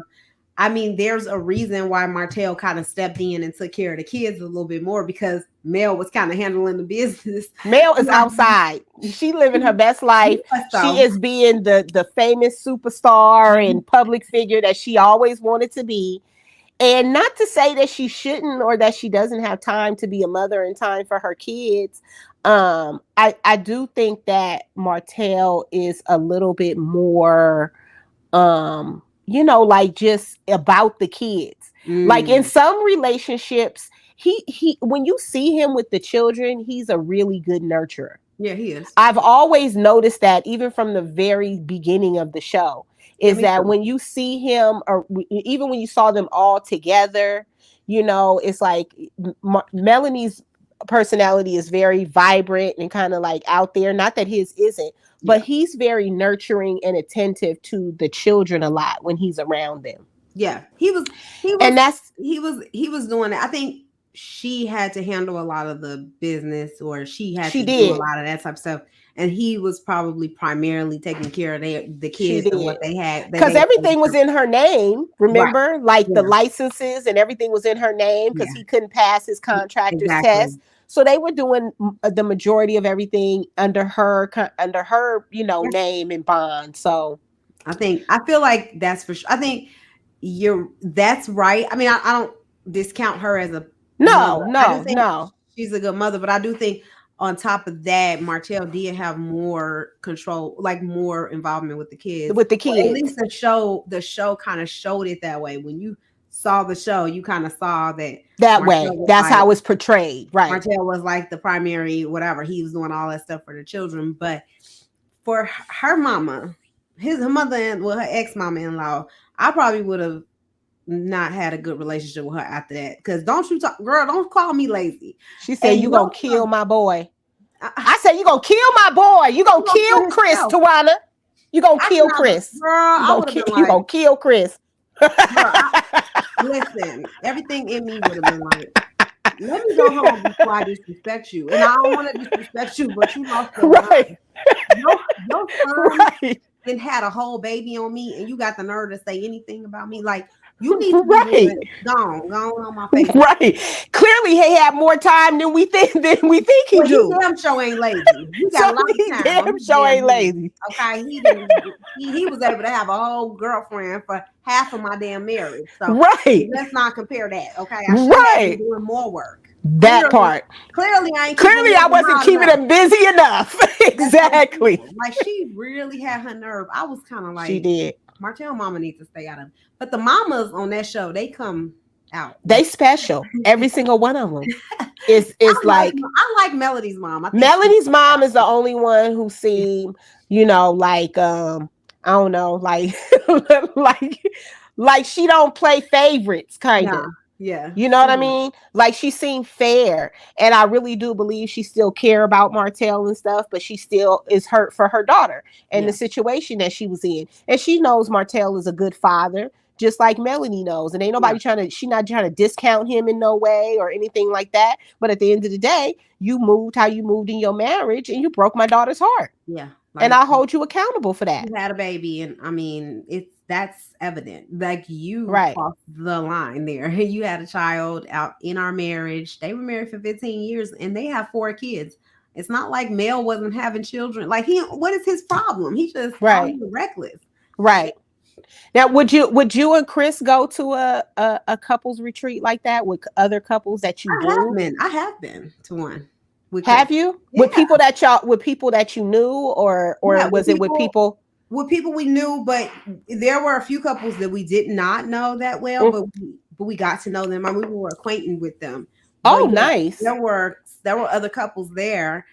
I mean, there's a reason why Martell kind of stepped in and took care of the kids a little bit more because Mel was kind of handling the business. Mel is outside. She living her best life. She is being the famous superstar and public figure that she always wanted to be. And not to say that she shouldn't or that she doesn't have time to be a mother and time for her kids. I do think that Martell is a little bit more like just about the kids. Like in some relationships, he when you see him with the children, he's a really good nurturer. Yeah, he is. I've always noticed that even from the very beginning of the show is that when you see him or even when you saw them all together, it's like Melanie's personality is very vibrant and kind of like out there. Not that his isn't, but he's very nurturing and attentive to the children a lot when he's around them. Yeah, he was doing it. I think she had to handle a lot of the business, or she had She to do a did. lot of that type of stuff. And he was probably primarily taking care of the She kids and what did. they had that Because they everything was in her name, right. remember? Like the Yeah. licenses and everything was in her name because Yeah. he couldn't pass his contractor's Exactly. test. So they were doing the majority of everything under her, Yeah. name and bond. So I feel like that's for sure. I think that's right. I mean, I don't discount her as a mother. no, I do no, think no. she's a good mother, but I do think on top of that, Martell did have more control, like more involvement with the kids. With the Or at least kids. the show kind of showed it that way. When you saw the show, you kind of saw that That Martell way. was That's like how it's portrayed. Right. Martell was like the primary whatever. He was doing all that stuff for the children, but for her mama, her mother and her ex mama in law, I probably would have not had a good relationship with her after that. Because don't you talk, girl, don't call me lazy. She said, And you your gonna kill son, my boy. I, I said, you gonna kill my boy. You he gonna gonna kill kill Chris, himself. Tawana. You gonna I kill cannot, Chris. girl. I would have been You like, gonna kill Chris. girl, listen, everything in me would have been like, let me go home before I disrespect you. And I don't want to disrespect you, but you lost your Right. mind. Your son Right. then had a whole baby on me, and you got the nerve to say anything about me. Like, you need to be Right. gone on my face. Right. Clearly he had more time than we think he Well, he do. damn sure ain't lazy. He got So a lot he of time on damn his sure damn ain't hands. lazy. Okay, he didn't. He was able to have a whole girlfriend for half of my damn marriage. So Right. let's not compare that. Okay, I should have been Right. doing more work. That part. Clearly, I ain't keeping Clearly I him wasn't hot keeping enough. him busy enough. That's what I'm Exactly. saying. Like, she really had her nerve. I was kind of She like, did. Martell mama needs to stay out of it. But the mamas on that show, they come out. They special. Every single one of them. Is like I like Melody's mom. I think Melanie's mom is the only one who seemed, like I don't know, like like like she don't play favorites, kind of. yeah, yeah. You know what I mean? Like she seemed fair, and I really do believe she still care about Martell and stuff, but she still is hurt for her daughter and the Yeah, situation that she was in, and she knows Martell is a good father, just like Melanie knows, and ain't yeah, nobody she not trying to discount him in no way or anything like that. But at the end of the day, you moved how you moved in your marriage, and you broke my daughter's heart, yeah. and Like, I hold you accountable for that. you had a baby, and I mean, that's evident. Like, you Right. crossed the line there. You had a child out in our marriage. They were married for 15 years, and they have 4 kids. It's not like Mel wasn't having children. Like, what is his problem? He just Right. always reckless. Right. Now, would you and Chris go to a couples retreat like that with other couples that you knew? I have been to one with Chris. Have you Yeah, with people that you knew, or yeah, was it with people? with people we knew, but there were a few couples that we did not know that well, Mm. but we got to know them. I mean, we were acquainted with them. But Oh, yeah, nice. there were other couples there.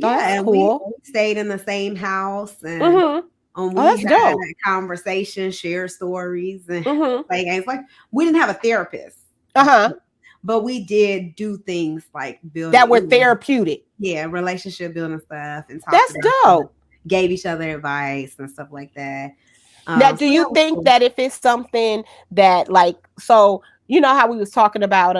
Oh, Yeah, that's and we cool. stayed in the same house, and Mm-hmm. Oh, we that's had dope. conversations, share stories, and Mm-hmm. play games. Like, we didn't have a therapist, Uh-huh. but we did do things like That were building, therapeutic. yeah, relationship building stuff, and talked That's about stuff, dope. gave each other advice and stuff like that. Now, So do you that was think cool. that if it's something that, like, so you know how we was talking about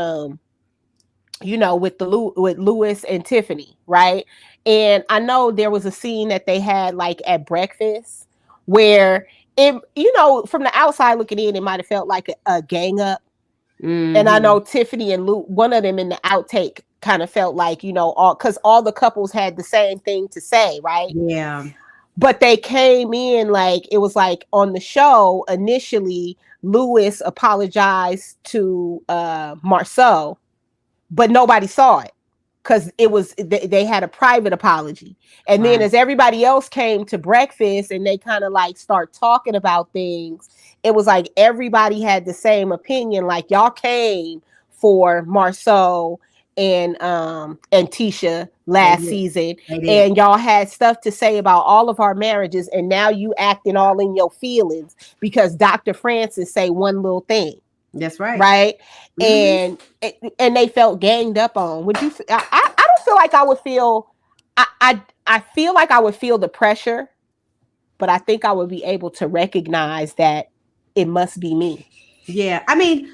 with with Lewis and Tiffany, right? And I know there was a scene that they had like at breakfast where it, from the outside looking in, it might have felt like a gang up. And I Mm-hmm. know Tiffany and Luke, one of them in the outtake kind of felt like, all because all the couples had the same thing to say, right? Yeah. But they came in like it was like on the show initially, Lewis apologized to Marceau, but nobody saw it because they had a private apology. And then Right. as everybody else came to breakfast and they kind of like start talking about things, it was like everybody had the same opinion. Like y'all came for Marceau and Tisha They last did. season, They did. and y'all had stuff to say about all of our marriages, and now you acting all in your feelings because Dr. Francis say one little thing, That's right. right? Mm-hmm. And they felt ganged up on. Would you? I don't feel like I would feel. I feel like I would feel the pressure, but I think I would be able to recognize that it must be me. Yeah. I mean,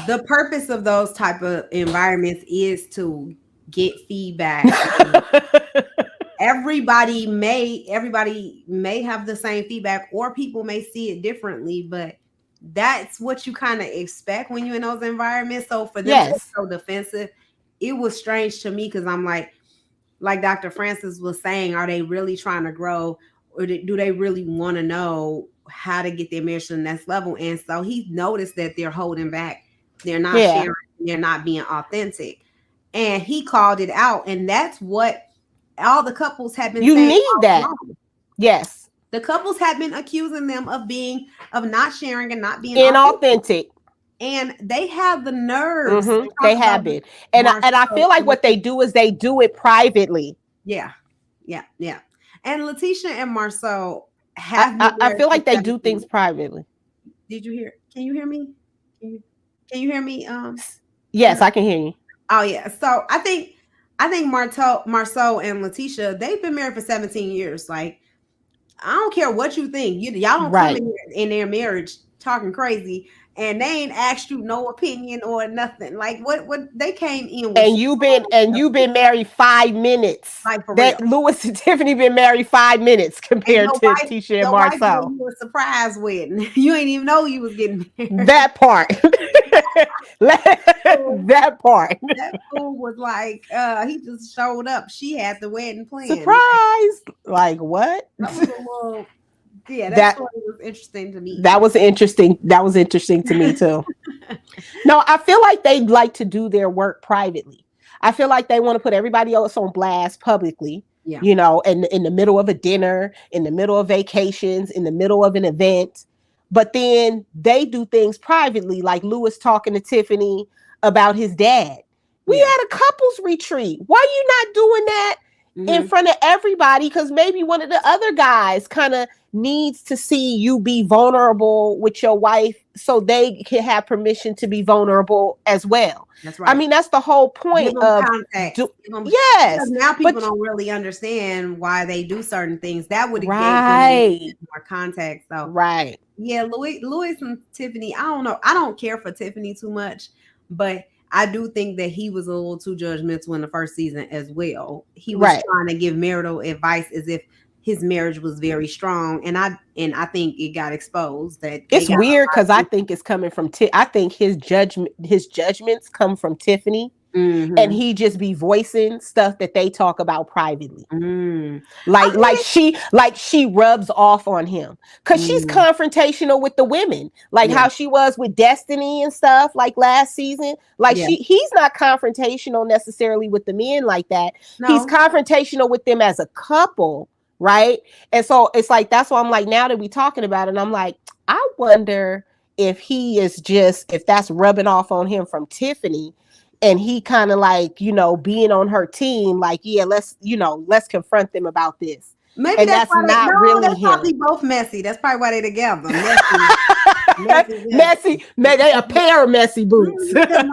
the purpose of those type of environments is to get feedback. And everybody may have the same feedback, or people may see it differently, but that's what you kind of expect when you're in those environments. So for them to be Yes. so defensive, it was strange to me, because I'm like Dr. Francis was saying, are they really trying to grow, or do they really want to know how to get their marriage to the next level? And so he noticed that they're holding back, they're not Yeah. sharing, they're not being authentic, and he called it out. And that's what all the couples have been You saying need all that. along. Yes. The couples have been accusing them of not sharing and not being authentic, Inauthentic. and they have the nerves to They talk have about been. And I Marcel. feel like what they do is they do it privately. Yeah, yeah, yeah. And Letitia and Marcel I, have been I, I married feel for like they do 17. things privately. Did you hear? Can you hear me? Can you hear me? Yes, I can hear you. Oh yeah. So I think Marcel and Letitia, they've been married for 17 years. Like, I don't care what you think. Y'all don't come Right. in here in their marriage talking crazy, and they ain't asked you no opinion or nothing. Like, what they came in with And strong you've been married 5 minutes. like, for real. That Lewis and Tiffany been married 5 minutes And compared to Tisha and your wife gave Marcel. you a surprise wedding. You ain't even know you was getting married. That part. That part. That fool was like, he just showed up. She had the wedding planned. Surprise. Like what? That was a little, yeah, that That story was interesting to me. that was interesting. That was interesting to me too. No, I feel like they like to do their work privately. I feel like they want to put everybody else on blast publicly, Yeah. in the middle of a dinner, in the middle of vacations, in the middle of an event. But then they do things privately, like Lewis talking to Tiffany about his dad. We Yeah. had a couples retreat. Why are you not doing that in Mhm. front of everybody? Because maybe one of the other guys kind of needs to see you be vulnerable with your wife so they can have permission to be vulnerable as well. That's I right. mean, that's the whole Give point them of context. Give them, because yes, now people but don't really understand why they do certain things. That would have gave them a little bit right, more context. So right, yeah, Louis and Tiffany. I don't know. I don't care for Tiffany too much, but I do think that he was a little too judgmental in the first season as well. He was right. trying to give marital advice as if his marriage was very strong, and I think it got exposed that they It's got weird a because I lot think it's coming from I think his judgments come from Tiffany, of. and Mm-hmm. he just be voicing stuff that they talk about privately. Mm. like I like she like she rubs off on him because she's mean, confrontational with the women, like yeah, how she was with Destiny and stuff like last season. Like yeah, he's not confrontational necessarily with the men like that. He's no, confrontational with them as a couple, right? And so it's like that's why I'm like, now that we talking about it, I'm like, I wonder if that's rubbing off on him from Tiffany, and he kind of like, being on her team, like, yeah, let's confront them about this. maybe And that's that's why they. not No, really that's him. probably both messy. That's probably why they together. Messy, messy, Messy, they a pair of messy boots. Because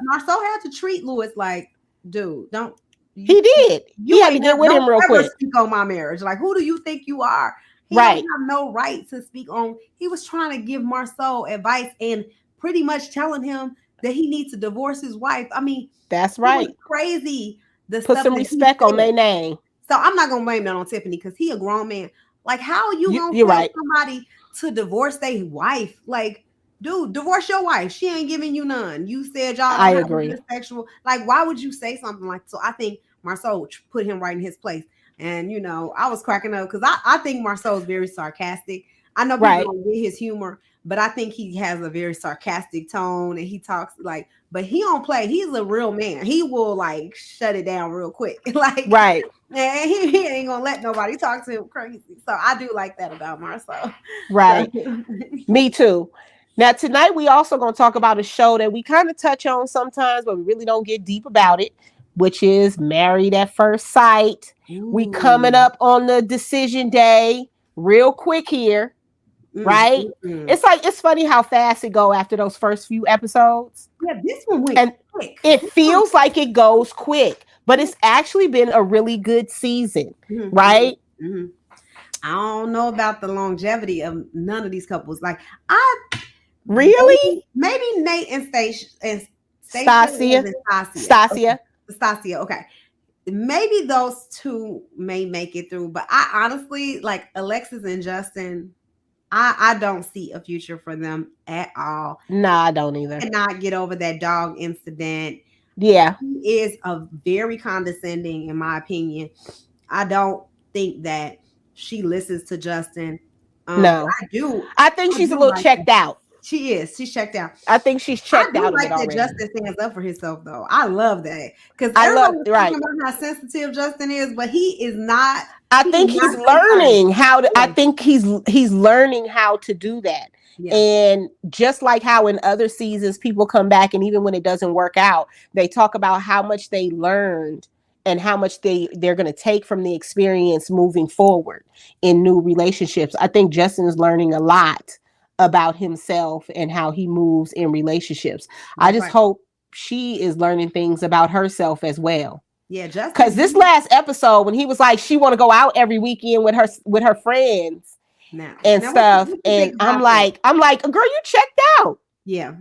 Marcel had to treat Lewis like, dude, don't you, He did. He you had to ain't get never, with don't him real ever quick. speak on my marriage. Like, who do you think you are? He don't Right. have no right to speak on. He was trying to give Marcel advice and pretty much telling him that he needs to divorce his wife. I mean, That's it was right. crazy the Put stuff some that he respect on said. their name. So I'm not gonna blame that on Tiffany because he a grown man. Like, how are you gonna You're tell right. somebody to divorce their wife? Like, dude, divorce your wife. She ain't giving you none. You said y'all I don't have agree. a sexual. Like, why would you say something like? So I think Marcel put him right in his place. And I was cracking up because I think Marcel is very sarcastic. I know people Right. don't get his humor, but I think he has a very sarcastic tone and he talks like, but he don't play. He's a real man. He will like shut it down real quick. Like, Right. and he ain't gonna let nobody talk to him crazy. So I do like that about Marcel. So, Right. Me too. Now tonight we also going to talk about a show that we kind of touch on sometimes, but we really don't get deep about it, which is Married at First Sight. We coming ooh. up on the decision day, real quick here, Mm, right? mm, mm. It's funny how fast it go after those first few episodes, Yeah, this one went and quick. it This one, feels like it goes quick, but it's actually been a really good season, mhm, right? mhm. I don't know about the longevity of none of these couples. Like, I Really? Maybe Nate and Stacia Stasia? and Stasia. Okay. Stasia? Stasia. Okay. Maybe those two may make it through, but I honestly like Alexis and Justin. I don't see a future for them at all. Nah, I don't either. Cannot get over that dog incident. Yeah. He is a very condescending, in my opinion. I don't think that she listens to Justin. No. I do. I think she's a little checked out. She is. She's checked out. I think she's checked out of it already. Justin stands up for himself, though. I love that because I love talking about how sensitive Justin is, but he is not. I think he's learning how to. I think he's learning how to do that. Yeah. And just like how in other seasons people come back, and even when it doesn't work out, they talk about how much they learned and how much they're going to take from the experience moving forward in new relationships. I think Justin is learning a lot about himself and how he moves in relationships. I just hope she is learning things about herself as well. Yeah, Justin. Because this last episode, when he was like, she want to go out every weekend with her friends and stuff, and I'm like, girl, you checked out. Yeah,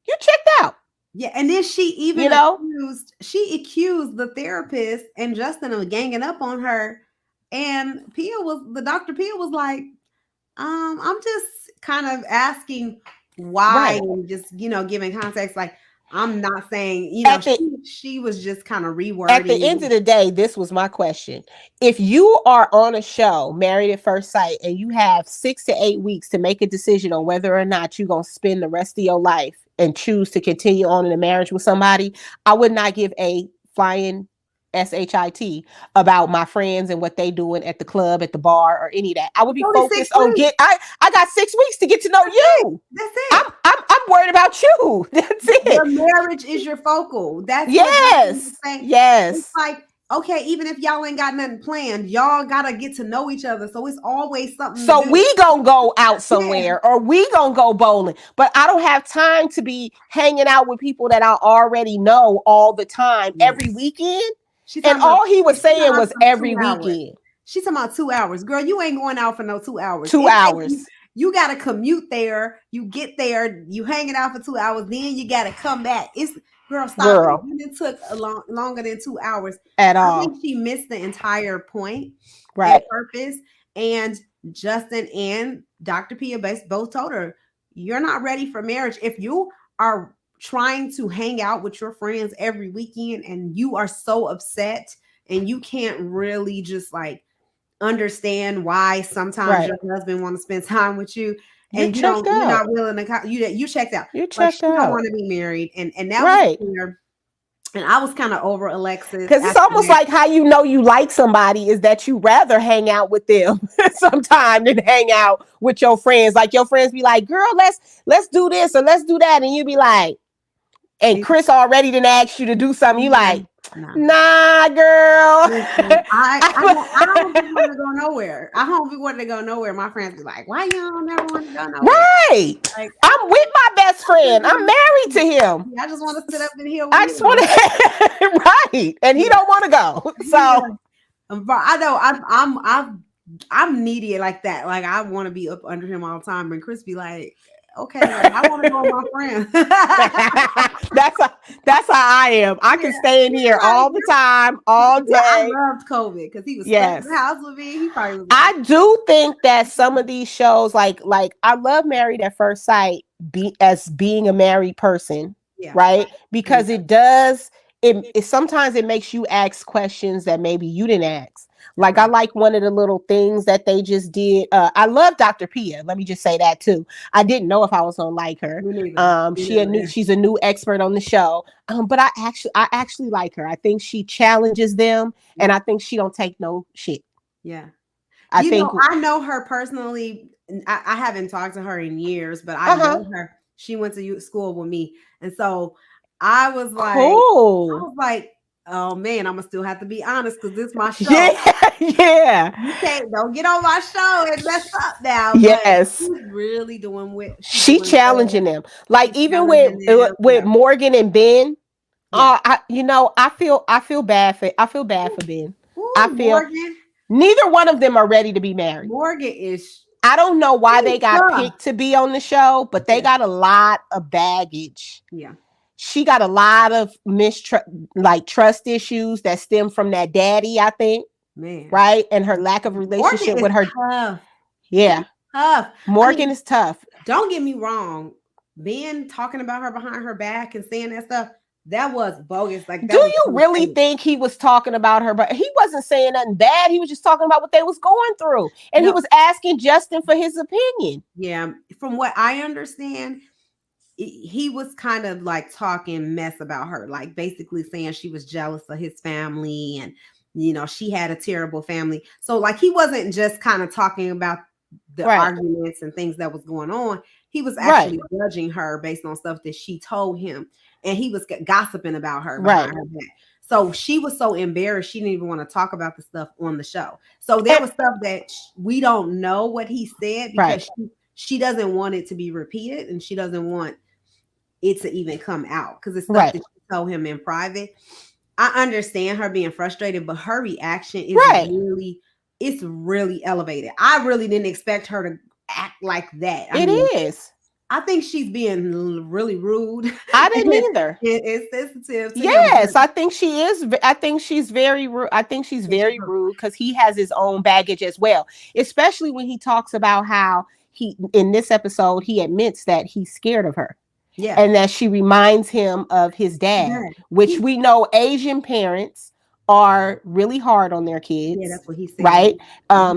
you checked out. Yeah, and then she even accused the therapist and Justin of ganging up on her, and Dr. Pia was like, I'm just kind of asking why, and just giving context. Like, I'm not saying she was just kind of rewording. At the end of the day, this was my question: if you are on a show, Married at First Sight, and you have 6 to 8 weeks to make a decision on whether or not you're gonna spend the rest of your life and choose to continue on in a marriage with somebody, I would not give a flying SHIT about my friends and what they doing at the club, at the bar, or any of that. I would be focused on I got 6 weeks to get to know you. That's it. I'm worried about you. That's it. Your marriage is your focal. That's yes. It's like, okay, even if y'all ain't got nothing planned, y'all gotta get to know each other. So it's always something. So we gonna go out somewhere, or we gonna go bowling. But I don't have time to be hanging out with people that I already know all the time, every weekend. And all he was saying was every weekend. She's talking about 2 hours. Girl, you ain't going out for no 2 hours. 2 hours. You got to commute there. You get there. You hanging out for 2 hours. Then you got to come back. Stop. Girl. It took longer than 2 hours. At all. I think she missed the entire point. Right. Purpose. And Justin and Dr. Pia both told her, you're not ready for marriage. If you are trying to hang out with your friends every weekend and you are so upset and you can't really just like understand why sometimes your husband want to spend time with you and you're not willing to you checked out. You checked out. Don't want to be married and that was clear. And I was kind of over Alexis because it's almost like how you like somebody is that you rather hang out with them sometime than hang out with your friends. Like your friends be like, girl, let's do this or let's do that, and you be like, and Chris already didn't ask you to do something. You like, nah, girl. Listen, I don't want to go nowhere. I don't want to go nowhere. My friends be like, why you don't never want to go nowhere? Right. Like, I'm with my best friend. I'm married to him. I just want to sit up in here. I just want to, right. And he don't want to go. So I know I'm needy like that. Like I want to be up under him all the time. And Chris be like, okay, I want to go with my friend. that's how I am. I can stay in here all the time, all day. I loved COVID because he was stuck in the house with me. He probably was. I do think that some of these shows, like I love Married at First Sight, as being a married person, right? Because it does. It sometimes it makes you ask questions that maybe you didn't ask. Like I like one of the little things that they just did. I love Dr. Pia. Let me just say that too. I didn't know if I was gonna like her. She's a new expert on the show. But I actually like her. I think she challenges them, and I think she don't take no shit. Yeah, I know her personally. I haven't talked to her in years, but I know her. She went to school with me, and so I was like, cool. Oh man, I'm gonna still have to be honest because this is my show. Yeah. Don't get on my show and mess up now. Yes. She's really doing what she's challenging them. Like even with Morgan and Ben. I feel bad for Ben. Ooh, I feel Morgan. Neither one of them are ready to be married. Morgan is. I don't know why they got Yeah. picked to be on the show, but they got a lot of baggage. Yeah. She got a lot of trust issues that stem from that daddy, I think. Man. Right? And her lack of Morgan relationship is with her. tough. Yeah. Tough. Morgan is tough. Don't get me wrong. Ben talking about her behind her back and saying that stuff, that was bogus. Like, do you really think he was talking about her? But he wasn't saying nothing bad. He was just talking about what they was going through. And he was asking Justin for his opinion. Yeah. From what I understand, he was kind of like talking mess about her, like basically saying she was jealous of his family and, you know, she had a terrible family. So like, he wasn't just kind of talking about the arguments and things that was going on. He was actually judging her based on stuff that she told him. And he was gossiping about her behind her back. So she was so embarrassed, she didn't even want to talk about the stuff on the show. So there was stuff that we don't know what he said because she doesn't want it to be repeated and she doesn't want it to even come out because it's stuff that she told him in private. I understand her being frustrated, but her reaction is it's really elevated. I really didn't expect her to act like that. I think she's being really rude. I didn't either. It's sensitive. Yes, I think she is. I think she's very rude. I think she's very rude because he has his own baggage as well. Especially when he talks about how in this episode, he admits that he's scared of her. Yeah. And that she reminds him of his dad, which we know Asian parents are really hard on their kids. Yeah, that's what he said. Right?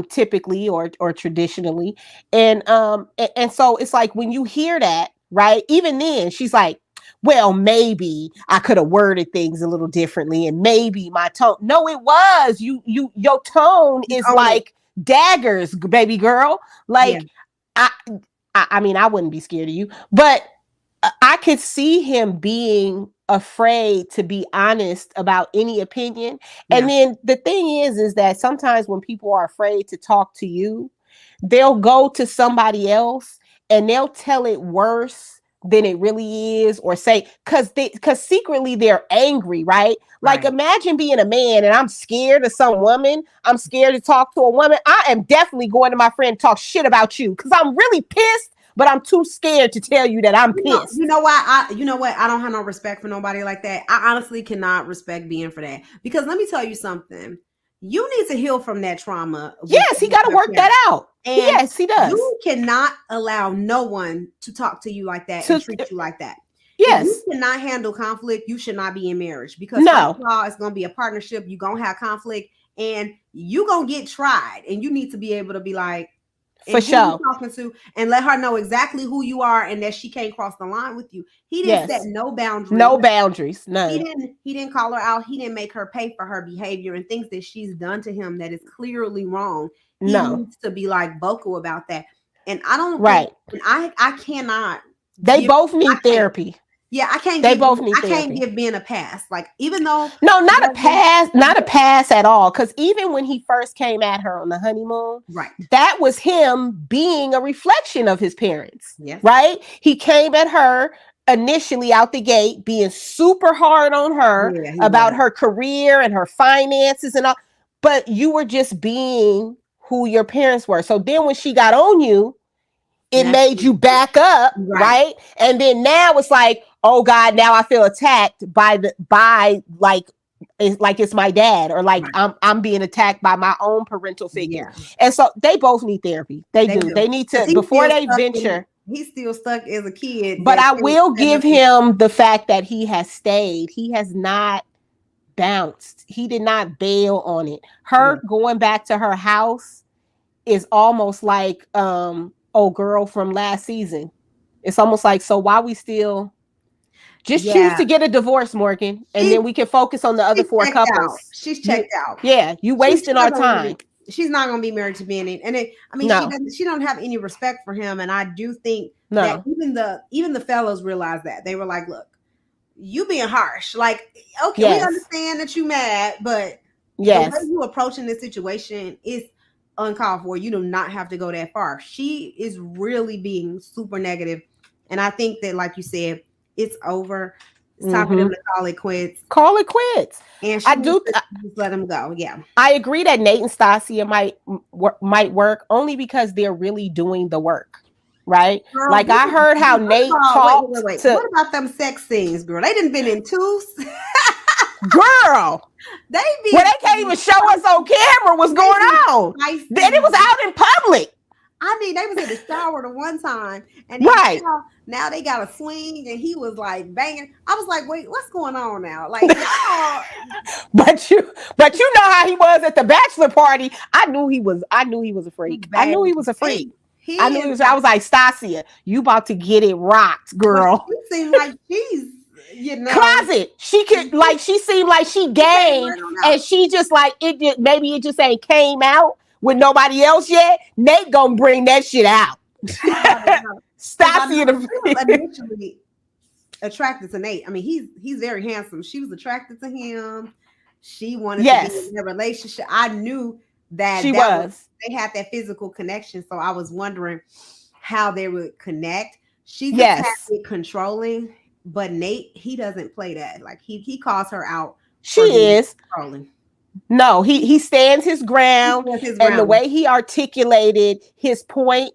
Typically or traditionally. And so it's like when you hear that, right? Even then, she's like, well, maybe I could have worded things a little differently, and maybe my tone. No, it was your tone is like daggers, baby girl. Like I mean, I wouldn't be scared of you, but I could see him being afraid to be honest about any opinion. And then the thing is that sometimes when people are afraid to talk to you, they'll go to somebody else and they'll tell it worse than it really is, or say, because secretly they're angry, right? Like imagine being a man and I'm scared of some woman. I'm scared to talk to a woman. I am definitely going to my friend and talk shit about you because I'm really pissed. But I'm too scared to tell you that I'm pissed. You know why? You know what? I don't have no respect for nobody like that. I honestly cannot respect being for that. Because let me tell you something. You need to heal from that trauma. Yes, he got to work that out. And yes, he does. You cannot allow no one to talk to you like that and treat you like that. Yes. If you cannot handle conflict, you should not be in marriage. Because it's going to be a partnership. You're going to have conflict and you're going to get tried. And you need to be able to be like, for sure, talking to and let her know exactly who you are and that she can't cross the line with you. He didn't set no boundaries. No boundaries. No. He didn't call her out. He didn't make her pay for her behavior and things that she's done to him that is clearly wrong. He needs to be like vocal about that. And I don't think, I cannot. They both need therapy. Yeah, I can't. Can't give Ben a pass. Like even though not a pass at all. Because even when he first came at her on the honeymoon, that was him being a reflection of his parents. Yes. Right? He came at her initially out the gate, being super hard on her about her career and her finances and all. But you were just being who your parents were. So then when she got on you, it made you back up, right? And then now it's like, oh God, now I feel attacked by it's my dad, or like I'm being attacked by my own parental figure. Yeah. And so they both need therapy. They do. They need to, before they venture. He's still stuck as a kid. But I will give him the fact that he has stayed. He has not bounced. He did not bail on it. Her going back to her house is almost like old girl from last season. It's almost like, so why we still just choose to get a divorce, Morgan, and then we can focus on the other 4 couples. She's checked out. Yeah, you wasting our time. She's not going to be married to Ben. And she don't have any respect for him. And I do think that even the fellows realized that. They were like, look, you being harsh. Like, okay, we understand that you mad, but the way you approaching this situation is uncalled for. You do not have to go that far. She is really being super negative. And I think that, like you said, it's over. It's time for them to call it quits. Call it quits. And she needs to just let them go. Yeah. I agree that Nate and Stasia might work only because they're really doing the work. Right? Girl, like I heard how Nate talked. Wait. What about them sex scenes, girl? They didn't been in twos. Girl. They can't even show us on camera what's going on. And it was out in public. I mean, they was in the shower the one time, and now they got a swing, and he was like banging. I was like, wait, what's going on now? Like, but you know how he was at the bachelor party. I knew he was a freak. I knew he was a freak. I was like, Stasia, you about to get it rocked, girl. She seemed like she's, closet. She could she seemed like she game, and she just like maybe it just ain't came out with nobody else yet. Nate gonna bring that shit out. Stasia initially attracted to Nate. I mean, he's very handsome. She was attracted to him. She wanted to be in a relationship. I knew that they had that physical connection. So I was wondering how they would connect. She just has it controlling, but Nate, he doesn't play that. Like he calls her out. She is controlling. No, he stands his ground. And the way he articulated his point.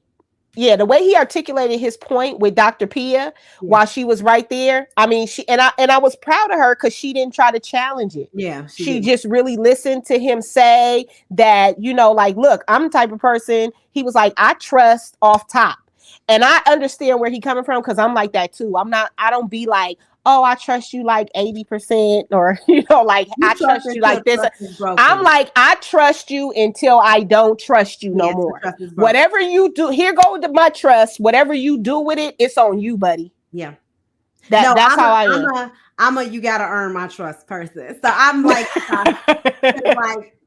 Yeah, the way he articulated his point with Dr. Pia while she was right there. I mean, I was proud of her because she didn't try to challenge it. Yeah. She just really listened to him say that, like, look, I'm the type of person. He was like, I trust off top. And I understand where he's coming from because I'm like that too. I don't be like, oh, I trust you like 80% or, I trust you like this. I'm like, I trust you until I don't trust you no more. Whatever you do, here goes my trust. Whatever you do with it, it's on you, buddy. Yeah. That's how I am. I'm a you gotta earn my trust person. So I'm like,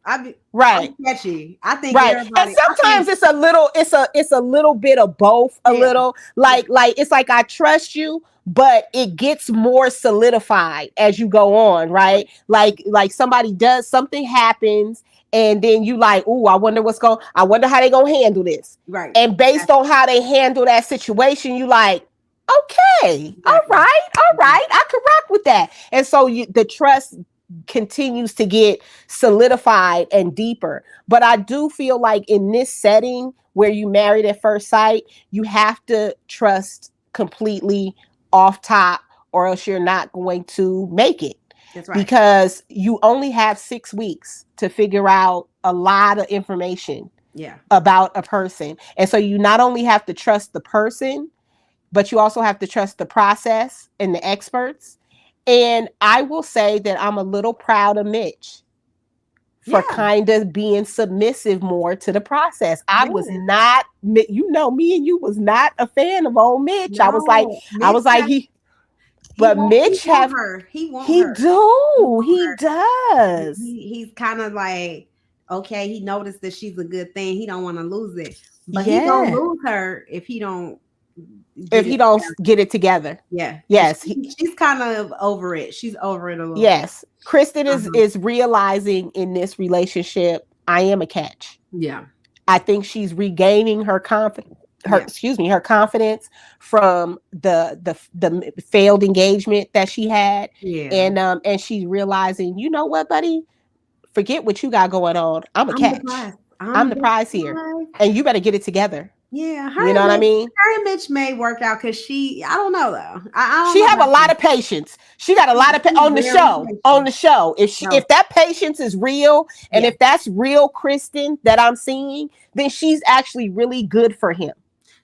I'm catchy. I think and sometimes it's a little bit of both. A little like it's like I trust you, but it gets more solidified as you go on, right? Like somebody does something happens, and then you like, ooh, I wonder how they gonna handle this, right? And based on how they handle that situation, you like, okay, all right, I could rock with that, and so the trust continues to get solidified and deeper. But I do feel like in this setting where you married at first sight, you have to trust completely off top, or else you're not going to make it. That's right. Because you only have 6 weeks to figure out a lot of information about a person. And so you not only have to trust the person, but you also have to trust the process and the experts. And I will say that I'm a little proud of Mitch for kind of being submissive more to the process. I was not, me and you was not a fan of old Mitch. No, I was like, Mitch have her. He does. He's kind of like, okay, he noticed that she's a good thing. He don't want to lose it, but he don't lose her if he don't get it together. Yes. She's kind of over it. She's over it a little. Yes. Kristen is realizing in this relationship, I am a catch. Yeah. I think she's regaining her confidence. Her confidence from the failed engagement that she had. Yeah. And she's realizing, you know what, buddy? Forget what you got going on. I'm a catch. I'm the prize here. And you better get it together. Yeah, you know what I mean? Her and Mitch may work out because I don't know though. She have a lot of patience. She got a lot of on the show. On the show, if that patience is real, and if that's real Kristen that I'm seeing, then she's actually really good for him.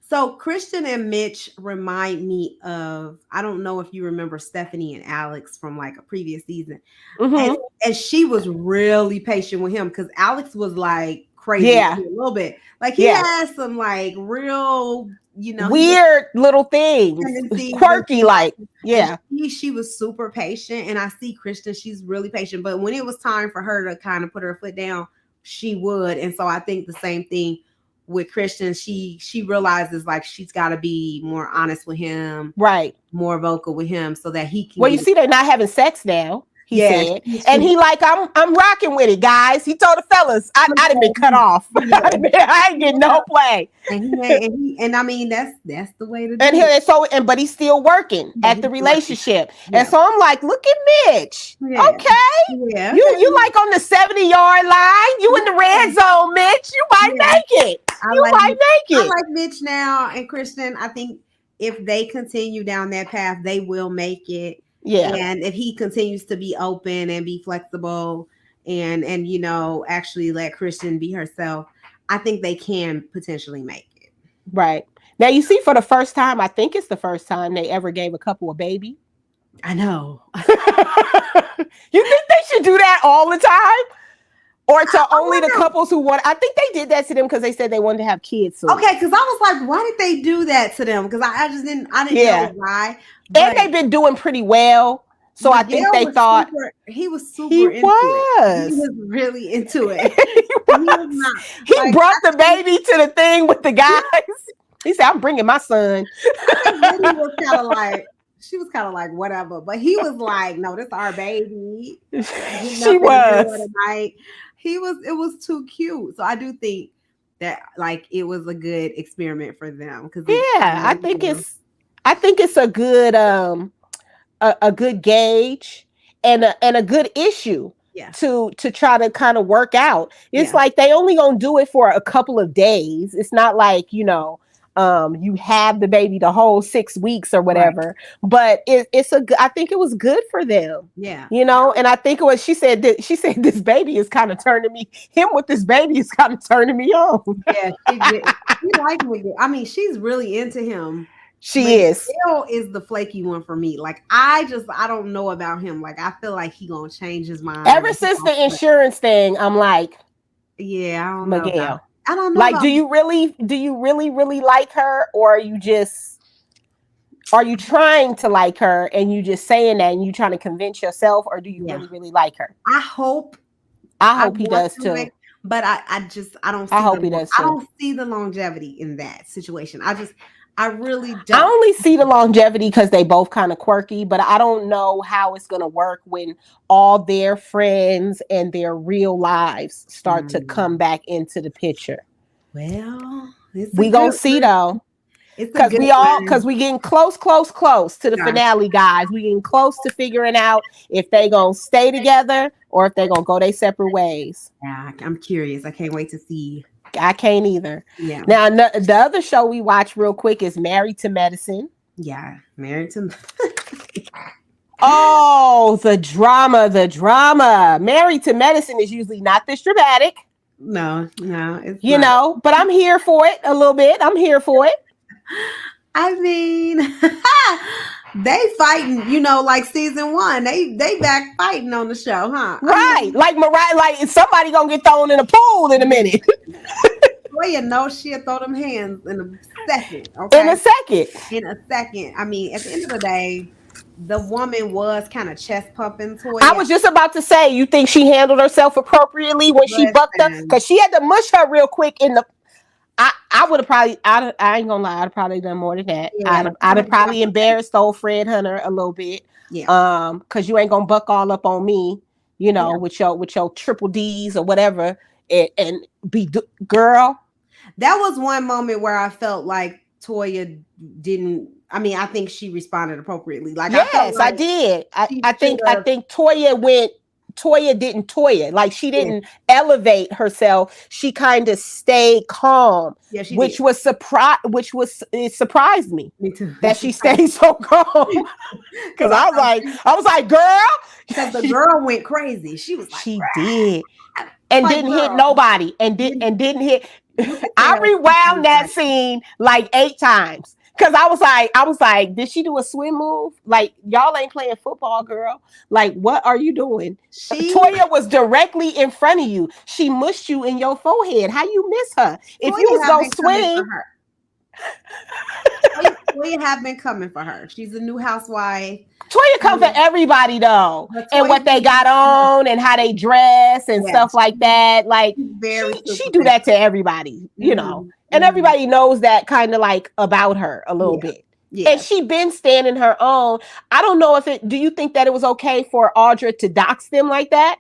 So Kristen and Mitch remind me of, I don't know if you remember Stephanie and Alex from like a previous season, and she was really patient with him because Alex was like crazy a little bit. Like he has some like real, weird little things, quirky, like she was super patient, and I see Kristen, she's really patient. But when it was time for her to kind of put her foot down, she would. And so I think the same thing with Kristen. She realizes like she's got to be more honest with him, right? More vocal with him so that he can. Well, you see, they're not having sex now. he said. And he like, I'm rocking with it, guys. He told the fellas, I done been cut off. Yeah. I ain't getting no play. And I mean that's the way to do it. But he's still working at the relationship. Yeah. And so I'm like, look at Mitch. Yeah. Okay. Yeah. You like on the 70-yard line. You in the red zone, Mitch. You might make it. I like Mitch now and Kristen. I think if they continue down that path, they will make it. Yeah. And if he continues to be open and be flexible and actually let Kristen be herself, I think they can potentially make it. Right. Now you see, for the first time, I think it's the first time they ever gave a couple a baby. I know. You think they should do that all the time? Or to only the couples who want? I think they did that to them because they said they wanted to have kids soon. Okay, because I was like, why did they do that to them? Because I didn't know why. And they've been doing pretty well. So I think they thought he was super into it. He was really into it. He brought the baby to the thing with the guys. He said, I'm bringing my son. I think was kind of like, she was kind of like, whatever. But he was like, no, this is our baby. She was. It was too cute. So I do think that like it was a good experiment for them. I think it's a good a good gauge and a good issue to try to kind of work out. It's like they only gonna do it for a couple of days. It's not like, you have the baby the whole 6 weeks or whatever, but I think it was good for them. Yeah. And I think it was, she said this baby is kind of turning me, him with this baby is kind of turning me on. Yeah. She liked me. I mean, she's really into him. She is. Still is the flaky one for me. Like, I don't know about him. Like, I feel like he gonna change his mind. Ever since the insurance thing, I'm like, yeah, I don't Miguel. know. I don't know. Like, do you really like her, or are you trying to like her and you just saying that and you trying to convince yourself, or do you really like her? I hope he does too. But I don't see I hope he does too. I don't see the longevity in that situation. I really don't. I only see the longevity because they both kind of quirky, but I don't know how it's going to work when all their friends and their real lives start to come back into the picture. Well, we going to see though. Because we getting close to the finale, guys. We getting close to figuring out if they going to stay together or if they going to go their separate ways. Yeah, I'm curious. I can't wait to see. I can't either. Yeah. Now, the other show we watch real quick is Married to Medicine. Yeah, Married to Oh, the drama. Married to Medicine is usually not this dramatic. No, it's not. But I'm here for it a little bit. I'm here for it. I mean, they fighting, like season 1. They back fighting on the show, huh? Right. Like Mariah, like somebody gonna get thrown in a pool in a minute. Well, she'll throw them hands in a second. Okay? In a second. I mean, at the end of the day, the woman was kind of chest pumping Toya. I was just about to say, you think she handled herself appropriately when she bucked up? Because she had to mush her real quick in the. I would have probably. I ain't gonna lie. I'd have probably done more than that. Yeah, I'd have probably embarrassed old Fred Hunter a little bit. Yeah. Because you ain't gonna buck all up on me, with your triple D's or whatever, and be girl. That was one moment where I felt like Toya didn't. I mean, I think she responded appropriately. Like, yes, I did. I think Toya didn't Toya. Like, she didn't elevate herself. She kind of stayed calm. Yeah, she which did. was it surprised me. Me too. That she stayed so calm. Because I was like, girl. Because the girl went crazy. She was like, she did. And didn't hit nobody. And didn't hit. I rewound that scene like 8 times. Because I was like, did she do a swim move? Like, y'all ain't playing football, girl. Like, what are you doing? Toya was directly in front of you. She mushed you in your forehead. How you miss her? If you was gonna swing. Toya have been coming for her. She's a new housewife. Toya come for everybody though, and what they got on and how they dress and stuff like that. Like, she do that to everybody, And everybody knows that kind of like about her a little bit. And Yeah. she been standing her own. I don't know if it, do you think that it was okay for Audra to dox them like that?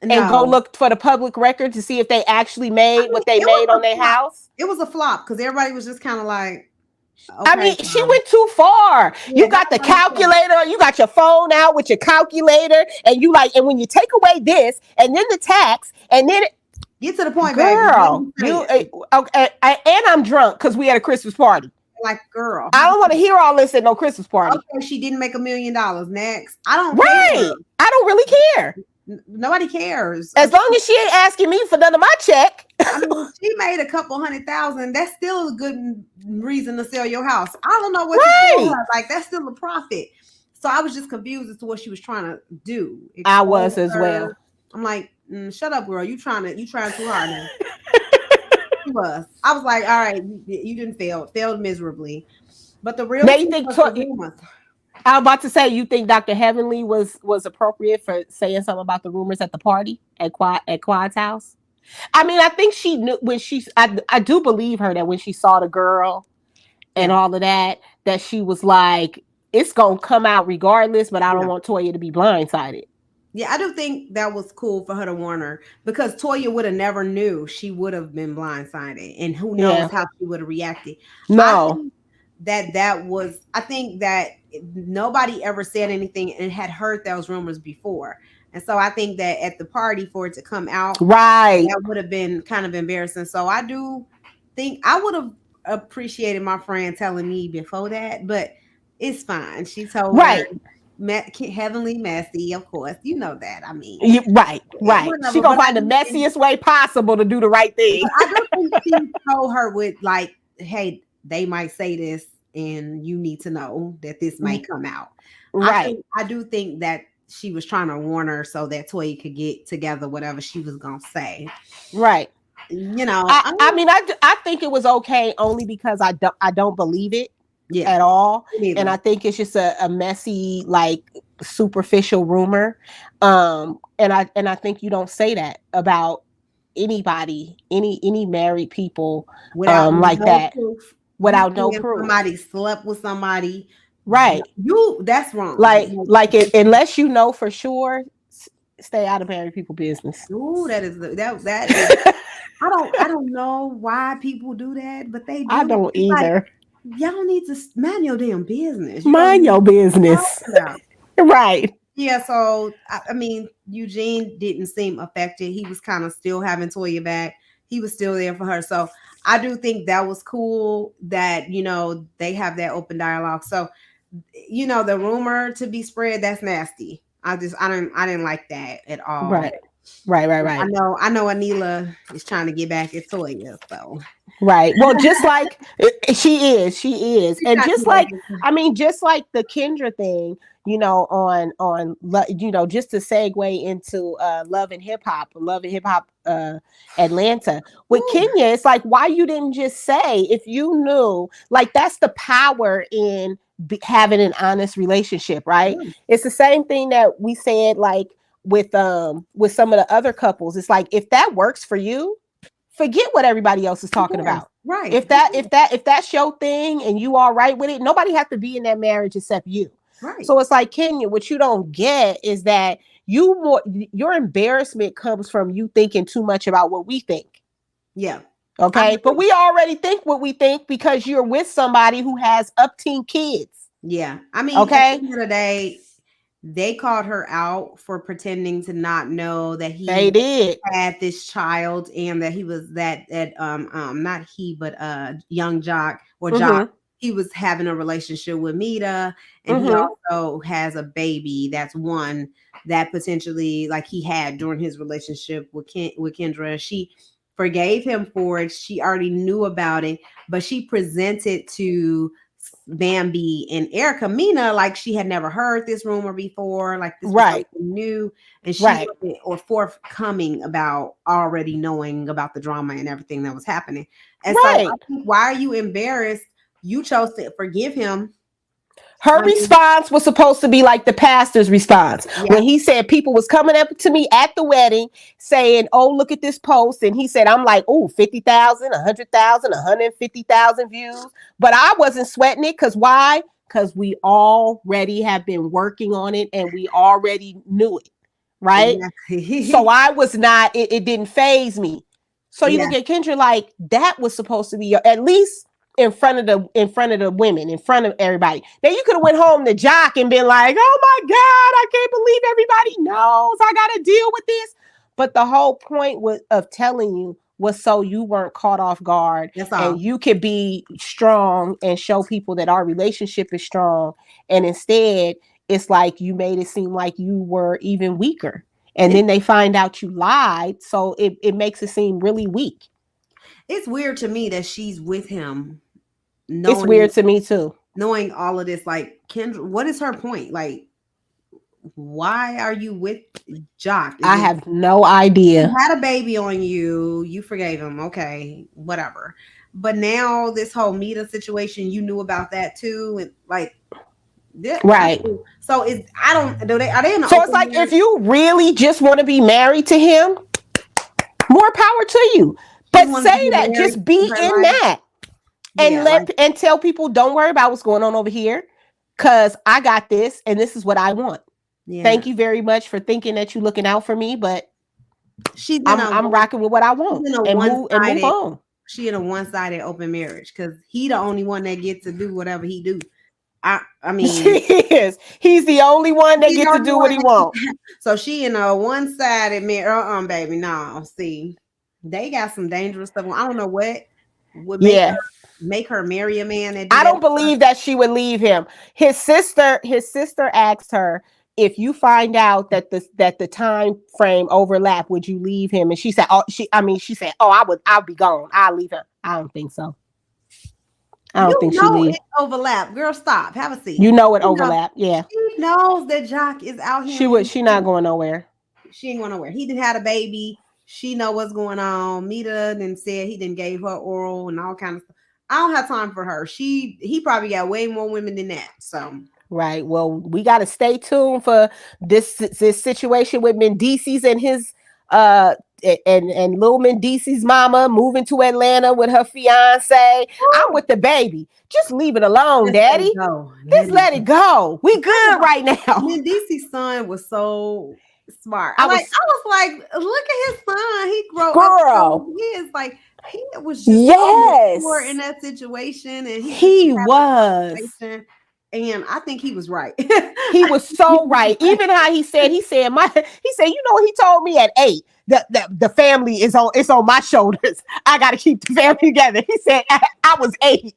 And go No. look for the public record to see if they actually made what they It was made on a their flop. house? It was a flop because everybody was just kind of like, I okay, mean, she went too far. yeah, You that got the was unfair. calculator, you got your phone out with your calculator, and you like, and when you take away this, and then the tax, and then, Get to the point, baby. What are girl, you you, saying? okay, and I'm drunk because we had a Christmas party. Like, girl, I don't want to hear all this at no Christmas party. okay, she didn't make $1 million. Next, I don't care. Right. I don't really care. Nobody cares. As long as she ain't asking me for none of my check. I mean, she made a couple $100,000. That's still a good reason to sell your house. I don't know what to tell her. Like, that's still a profit. So I was just confused as to what she was trying to do. I was as well. I'm like, shut up, girl. You trying too hard now. She was. I was like, all right, you didn't failed miserably. But the real now you think I was about to say, you think Dr. Heavenly was appropriate for saying something about the rumors at the party at Quad's house? I mean, I think she knew when I do believe her that when she saw the girl and all of that she was like, it's gonna come out regardless, but I don't want Toya to be blindsided. Yeah, I do think that was cool for her to warn her because Toya would have never knew. She would have been blindsided, and who knows how she would have reacted. No. I think that nobody ever said anything and had heard those rumors before. And so I think that at the party for it to come out, right, that would have been kind of embarrassing. So I do think I would have appreciated my friend telling me before that, but it's fine. She told her heavenly messy, of course. You know that. I mean, right. She gonna find the messiest way possible to do the right thing. I don't think she told her with like, hey, they might say this and you need to know that this might come out. Right. I do think that she was trying to warn her so that Toya could get together whatever she was gonna say. Right. You know, I mean, I think it was okay only because I don't believe it at all. And I think it's just a messy, like superficial rumor. And I think you don't say that about anybody, any married people like that. Without no proof. Somebody slept with somebody. Right. That's wrong. Like unless you know for sure, stay out of married people business. Ooh, that is I don't know why people do that, but they do. I don't either. Like, y'all need to mind your damn business. Mind your business. Right. Yeah, so I mean, Eugene didn't seem affected. He was kind of still having Toya back. He was still there for her. So I do think that was cool that, you know, they have that open dialogue. So, you know, the rumor to be spread, that's nasty. I didn't like that at all. Right. I know Anila is trying to get back at Toya, so. Right. Well, just like she is. And just like, I mean, just like the Kendra thing, you know, on, you know, just to segue into Love and Hip Hop Atlanta with Kenya, it's like, why you didn't just say, if you knew, like, that's the power in having an honest relationship, right? It's the same thing that we said, like, with some of the other couples. It's like, if that works for you, forget what everybody else is talking about. Right. If that's your thing and you all right with it, nobody has to be in that marriage except you. Right. So it's like, Kenya, what you don't get is that your embarrassment comes from you thinking too much about what we think. Yeah. Okay. But we already think what we think because you're with somebody who has upteen kids. Yeah. I mean, okay. At the end of the day, they called her out for pretending to not know that he had this child and that he was not he, but young Jock or Jock. He was having a relationship with Mita, and he also has a baby. That's one that potentially, like, he had during his relationship with Kendra. She forgave him for it. She already knew about it, but she presented to Bambi and Erica Mina like she had never heard this rumor before, like this was something new, and she wasn't or forthcoming about already knowing about the drama and everything that was happening. And so I think, why are you embarrassed? You chose to forgive him. Her response was supposed to be like the pastor's response when he said people was coming up to me at the wedding saying, "Oh, look at this post," and he said, "I'm like, oh, 50,000, 100,000, 150,000 views," but I wasn't sweating it because why? Because we already have been working on it and we already knew it, right? So I was not. It didn't phase me. So you look at Kendra like that was supposed to be at least in front of the women, in front of everybody. Then you could have went home to Jock and been like, "Oh my God, I can't believe everybody knows I got to deal with this." But the whole point of telling you was so you weren't caught off guard and you could be strong and show people that our relationship is strong. And instead, it's like you made it seem like you were even weaker. And then they find out you lied. So it makes it seem really weak. It's weird to me that she's with him. It's weird to me too. Knowing all of this, like, Kendra, what is her point? Like, why are you with Jock? I have no idea. He had a baby on you. You forgave him. Okay, whatever. But now this whole Mita situation, you knew about that too, and like, right. So are they in the so it's like marriage? If you really just want to be married to him, more power to you. But say that, just be in that. And and tell people, don't worry about what's going on over here, because I got this and this is what I want. Thank you very much for thinking that you're looking out for me, but I'm rocking with what I want and move on. She in a one-sided open marriage because he the only one that gets to do whatever he do. I mean, he's the only one that gets to do what he wants. So she in a one-sided marriage. Baby, no. See, they got some dangerous stuff. I don't know what would make her marry a man that I don't believe that she would leave him. His sister asked her, if you find out that the time frame overlap, would you leave him? And she said, "Oh, she said, oh, I'll be gone. I'll leave him." I don't think so. I don't think she leave. It overlap. Girl, stop. Have a seat. You know it overlap. Yeah. She knows that Jock is out She here. She not going nowhere. She ain't going nowhere. He didn't have a baby. She know what's going on. Mita then said he didn't gave her oral and all kind of stuff. I don't have time for her. He probably got way more women than that. So right. Well, we got to stay tuned for this situation with Mendices and his and Lil Mendices' mama moving to Atlanta with her fiance. I'm with the baby. Just leave it alone, Daddy. Just let it go. We good right now. Mendices' son was so smart. I was like, look at his son. He grew up. He is like. He was just in that situation, and he was. And I think he was right. He was so right. Even how he said, you know what he told me at 8, the family is on my shoulders. I got to keep the family together. He said I was 8.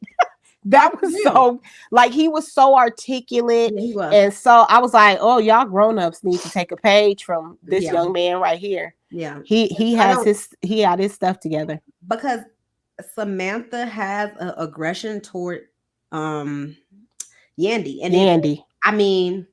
That was so, like, he was so articulate. Yeah, he was. And so I was like, oh, y'all grown-ups need to take a page from this young man right here. Yeah. He had his stuff together. Because Samantha has an aggression toward Yandy. And Yandy. I mean,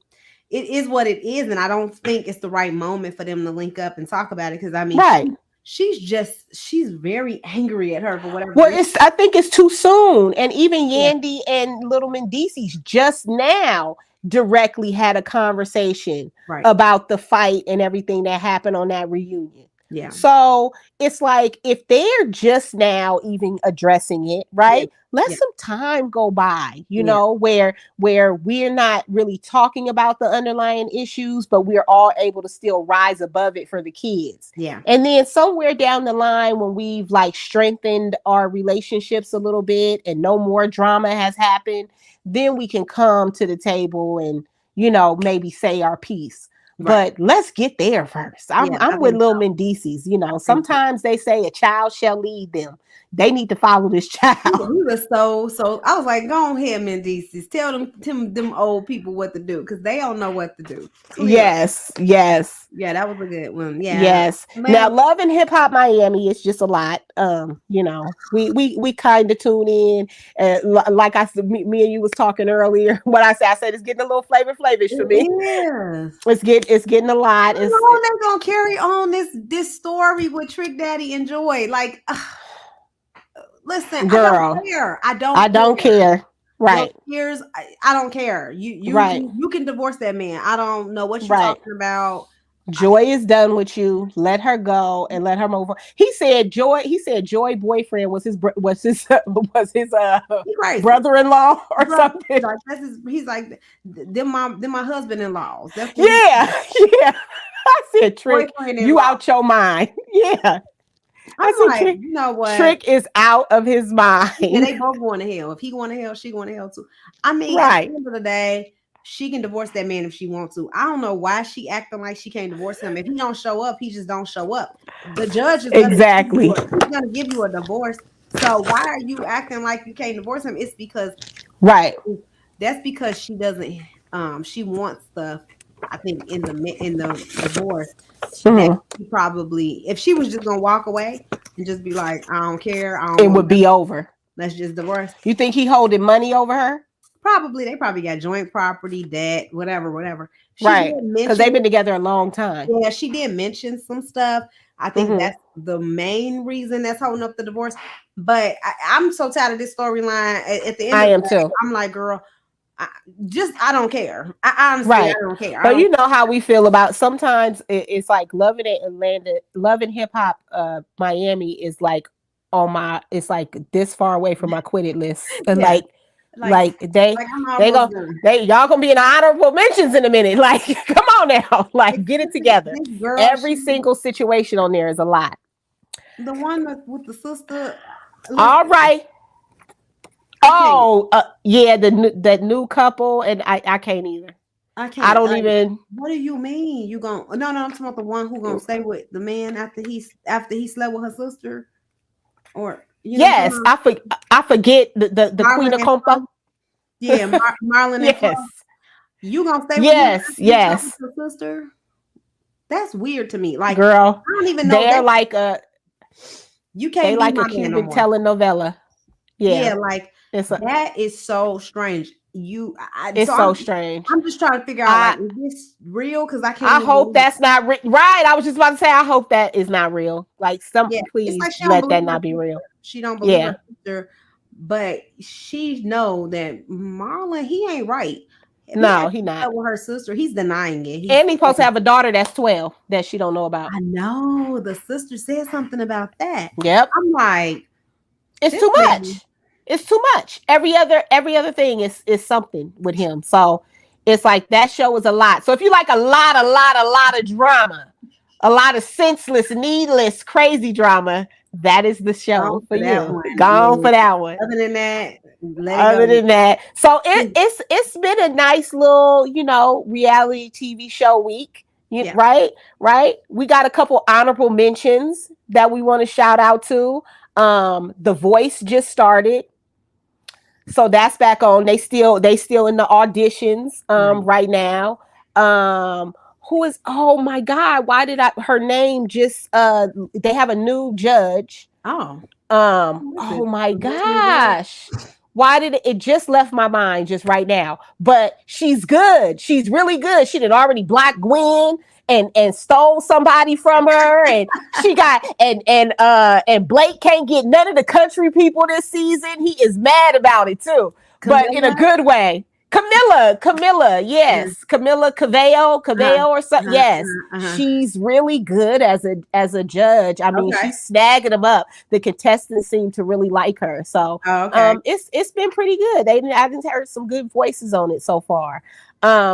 it is what it is, and I don't think it's the right moment for them to link up and talk about it. Because I mean, right. She's very angry at her for whatever. Well, I think it's too soon. And even Yandy and Little Mendices just now directly had a conversation about the fight and everything that happened on that reunion. Yeah. So it's like, if they're just now even addressing it, right? Let some time go by, you know, where we're not really talking about the underlying issues, but we're all able to still rise above it for the kids. Yeah. And then somewhere down the line, when we've like strengthened our relationships a little bit and no more drama has happened, then we can come to the table and, you know, maybe say our piece. Right. But let's get there first. I'm with Lil Mendices. You know, sometimes they say a child shall lead them. They need to follow this child. He was so. I was like, go ahead, Mendices. Tell them old people what to do, because they don't know what to do. Clearly. Yes. Yeah, that was a good one. Yeah. Yes. Now, Love and Hip Hop Miami is just a lot. You know, we kind of tune in. Like I said, me and you was talking earlier. What I said it's getting a little flavor-flavish for me. Yeah. It's getting a lot. They're gonna carry on this story with Trick Daddy and Joy. Like, listen, girl, I don't care. Right. Years, I don't care. Right. You can divorce that man. I don't know what you're Right. talking about. Joy is done with you. Let her go and let her move on. He said Joy boyfriend was his was his He crazy. brother-in-law or Bro, something. like he's like them my husband-in-laws. That's what he Yeah. Yeah. I said Trick, you boyfriend-in-law. out your mind. Yeah. I'm I said like, you know what? Trick is out of his Yeah, mind. they both going to hell. If he going to hell, she going to hell too. I mean, at Right. the end of the day, she can divorce that man if she wants to. I don't know why she acting like she can't divorce him. If he don't show up, he just don't show up. The judge is gonna give you Exactly. he's gonna give you a divorce. So why are you acting like you can't divorce him? It's because Right. that's because she doesn't she wants the I think in the divorce that Mhm. she probably if she was just gonna walk away and just be like, I don't care, I don't It want would be over. let's just divorce. You think he holding money over her? Probably they probably got joint property, debt, whatever. She did Right. Because they've mention, been together a long time. yeah, she did mention some stuff. I think Hmm. that's the main reason that's holding up the divorce. But I'm so tired of this storyline. At the end I of the am day, too. I'm like, girl, I don't care. I honestly, I Right. don't care. I But don't. you know how we feel about sometimes it's like loving it Atlanta, loving hip hop Miami is like on my it's like this far away from my quitted list. And Yeah, like like I'm they almost go done. they y'all gonna be in honorable mentions in a minute. Like, come on now. Like get it together. This girl, Every she single situation on there is a lot. the one that with the sister. Listen, All right. I can't. Oh, yeah, that new couple, and I can't either. I I can't. don't Like, even. what do you mean? You gon' no, I'm talking about the one who gonna stay with the man after he slept with her sister, or you know what I'm Yes, talking I forget the about? Queen Marlon of and Compa. Flo. Yeah, Marlon and Flo. Yes, You gonna stay with him yes, after he slept with yes, your sister? That's weird to me. Like girl. I don't even know They're that like you they can't be like a my man no Cuban more. telenovela. Yeah, Yeah, like it's that is so strange. So it's so strange. I'm just trying to figure out like I is this real? Because I can't I even hope believe it. that's not right. I was just about to say I hope that is not real. Like Yeah, it's please like she don't let believe that her not be sister. real. She don't believe Yeah. her sister, but she know that Marlon he ain't right. If he No, actually he not. slept with her sister, he's denying it. And he's supposed to have a daughter that's 12 that she don't know about. I know the sister said something about that. Yep. I'm like, It's this too man, much. It's too much. Every other thing is something with him. So it's like that show is a lot. So if you like a lot of drama, a lot of senseless, needless, crazy drama, that is the show gone for for that you. one. Gone Yeah. for that one. Other than that, let it Other go. than that, so it's been a nice little reality TV show week. Yeah. Right. We got a couple honorable mentions that we want to shout out to. The Voice just started, so that's back on. They still in the auditions Right. right now. Who is oh my god, why did I her name just they have a new judge. Oh, what's Oh it? my What's new judge? gosh. Why did it just left my mind just right now? But she's good. She's really good. She did already block Gwen and stole somebody from her, and she got and Blake can't get none of the country people this season. He is mad about it too, but in a Camilla? good way. Camilla, Yeah. yes, Camilla Uh-huh. Cabello or something. Uh-huh. Yes, Uh-huh. she's really good as a judge. I mean, Okay. she's snagging them up. The contestants seem to really like her, so Oh, okay. it's been pretty good. I've heard some good voices on it so far.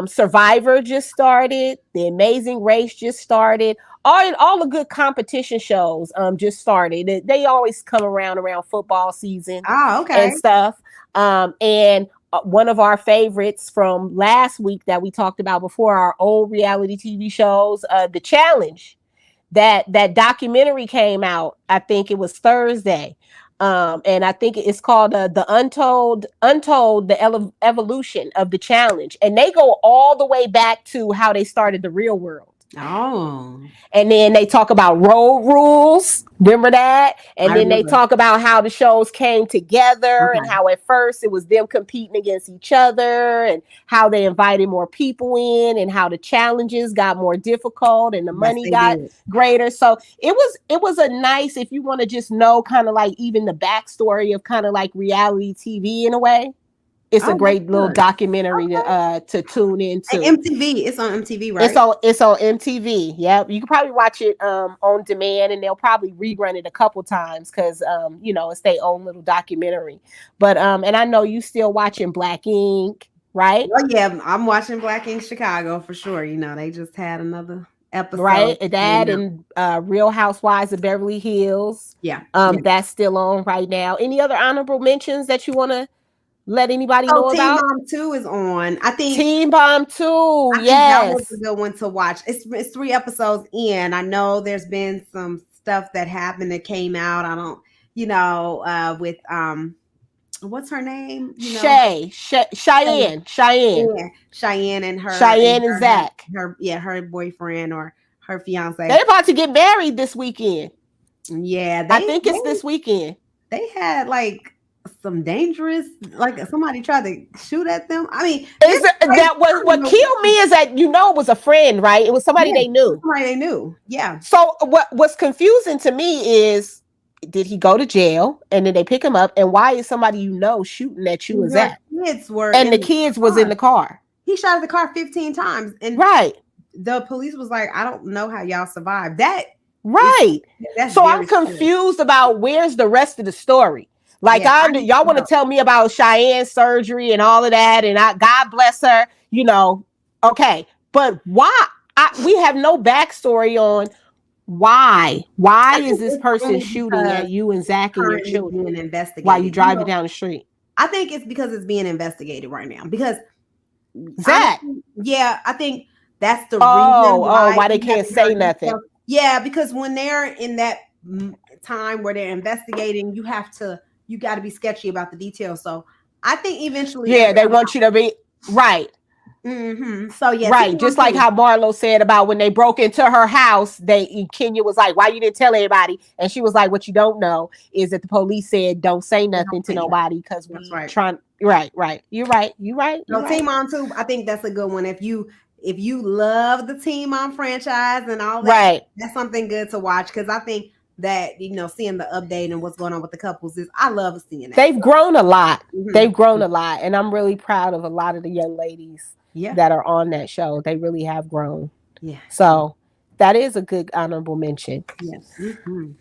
Survivor just started. The Amazing Race just started. All the good competition shows just started. They always come around football season Oh, okay. and stuff. And one of our favorites from last week that we talked about before, our old reality TV shows, The Challenge. That documentary came out. I think it was Thursday. And I think it's called the Untold, the evolution of the challenge, and they go all the way back to how they started the real world. Oh, And then they talk about road rules. Remember that? And I then they remember. talk about how the shows came together and Okay. how at first it was them competing against each other and how they invited more people in and how the challenges got more difficult and the Yes, money they got did. greater. So it was a nice, if you want to just know kind of like even the backstory of kind of like reality TV in a way. It's a Oh, that's great little good. documentary Okay. to tune And into. MTV. It's on MTV, right? It's on MTV. Yep. You can probably watch it on demand, and they'll probably rerun it a couple times because you know, it's their own little documentary. But and I know you still watching Black Ink, right? Oh yeah, I'm watching Black Ink Chicago for sure. You know, they just had another episode. Right? That and Real Housewives of Beverly Hills. Yeah, yeah. That's still on right now. Any other honorable mentions that you want to let anybody So know Teen about? Mom 2 is on. Teen Bomb 2. I think that was a Yes. good one to watch. It's 3 episodes in. I know there's been some stuff that happened that came out. I don't, with what's her name? Cheyenne. Yeah, Cheyenne and Cheyenne and Zach. her boyfriend or her fiance. They're about to get married this weekend. Yeah, I think it's this weekend. They had like some dangerous, like somebody tried to shoot at them. I mean, what killed me is that it was a friend, right? It was somebody they knew. Somebody they knew. Yeah. So what's confusing to me is, did he go to jail and then they pick him up? And why is somebody shooting at you and Zach? And the kids was in the car. He shot at the car 15 times. And right. The police was like, I don't know how y'all survived that. Right. So I'm confused about where's the rest of the story. Like, y'all want to tell me about Cheyenne's surgery and all of that, and God bless her, okay. But why? We have no backstory on why. Why is this person shooting at you and Zach and your children while you driving down the street? I think it's because it's being investigated right now. Because Zach. I think that's the reason why they can't say nothing. Yeah, because when they're in that time where they're investigating, you got to be sketchy about the details. So I think eventually, they want you to be right. Mm-hmm. So right, just like how Marlo said about when they broke into her house, Kenya was like, "Why you didn't tell anybody?" And she was like, "What you don't know is that the police said don't say nothing to nobody because we're trying." Right. You're right. So Teen Mom 2, I think that's a good one. If you love the Teen Mom franchise and all that, right, that's something good to watch because I think that seeing the update and what's going on with the couples I love seeing that. They've grown a lot. Mm-hmm. They've grown a lot, and I'm really proud of a lot of the young ladies that are on that show. They really have grown. Yeah. So that is a good honorable mention. Yes. Mm-hmm.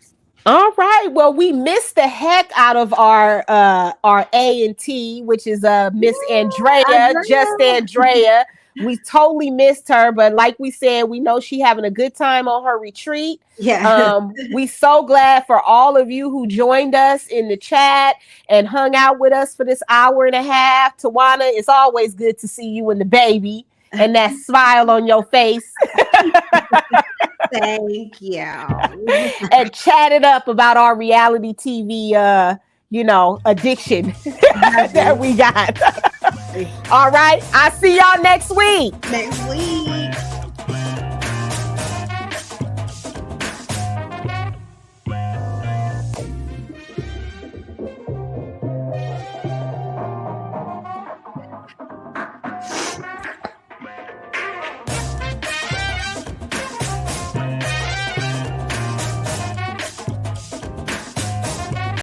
All right. Well, we missed the heck out of our A&T, which is Miss Andrea, just Andrea. We totally missed her, but like we said, we know she having a good time on her retreat. Yeah. We so glad for all of you who joined us in the chat and hung out with us for this hour and a half. Tawana, it's always good to see you and the baby and that smile on your face. Thank you. And chatted up about our reality TV addiction that we got. All right. I'll see y'all next week. Next week.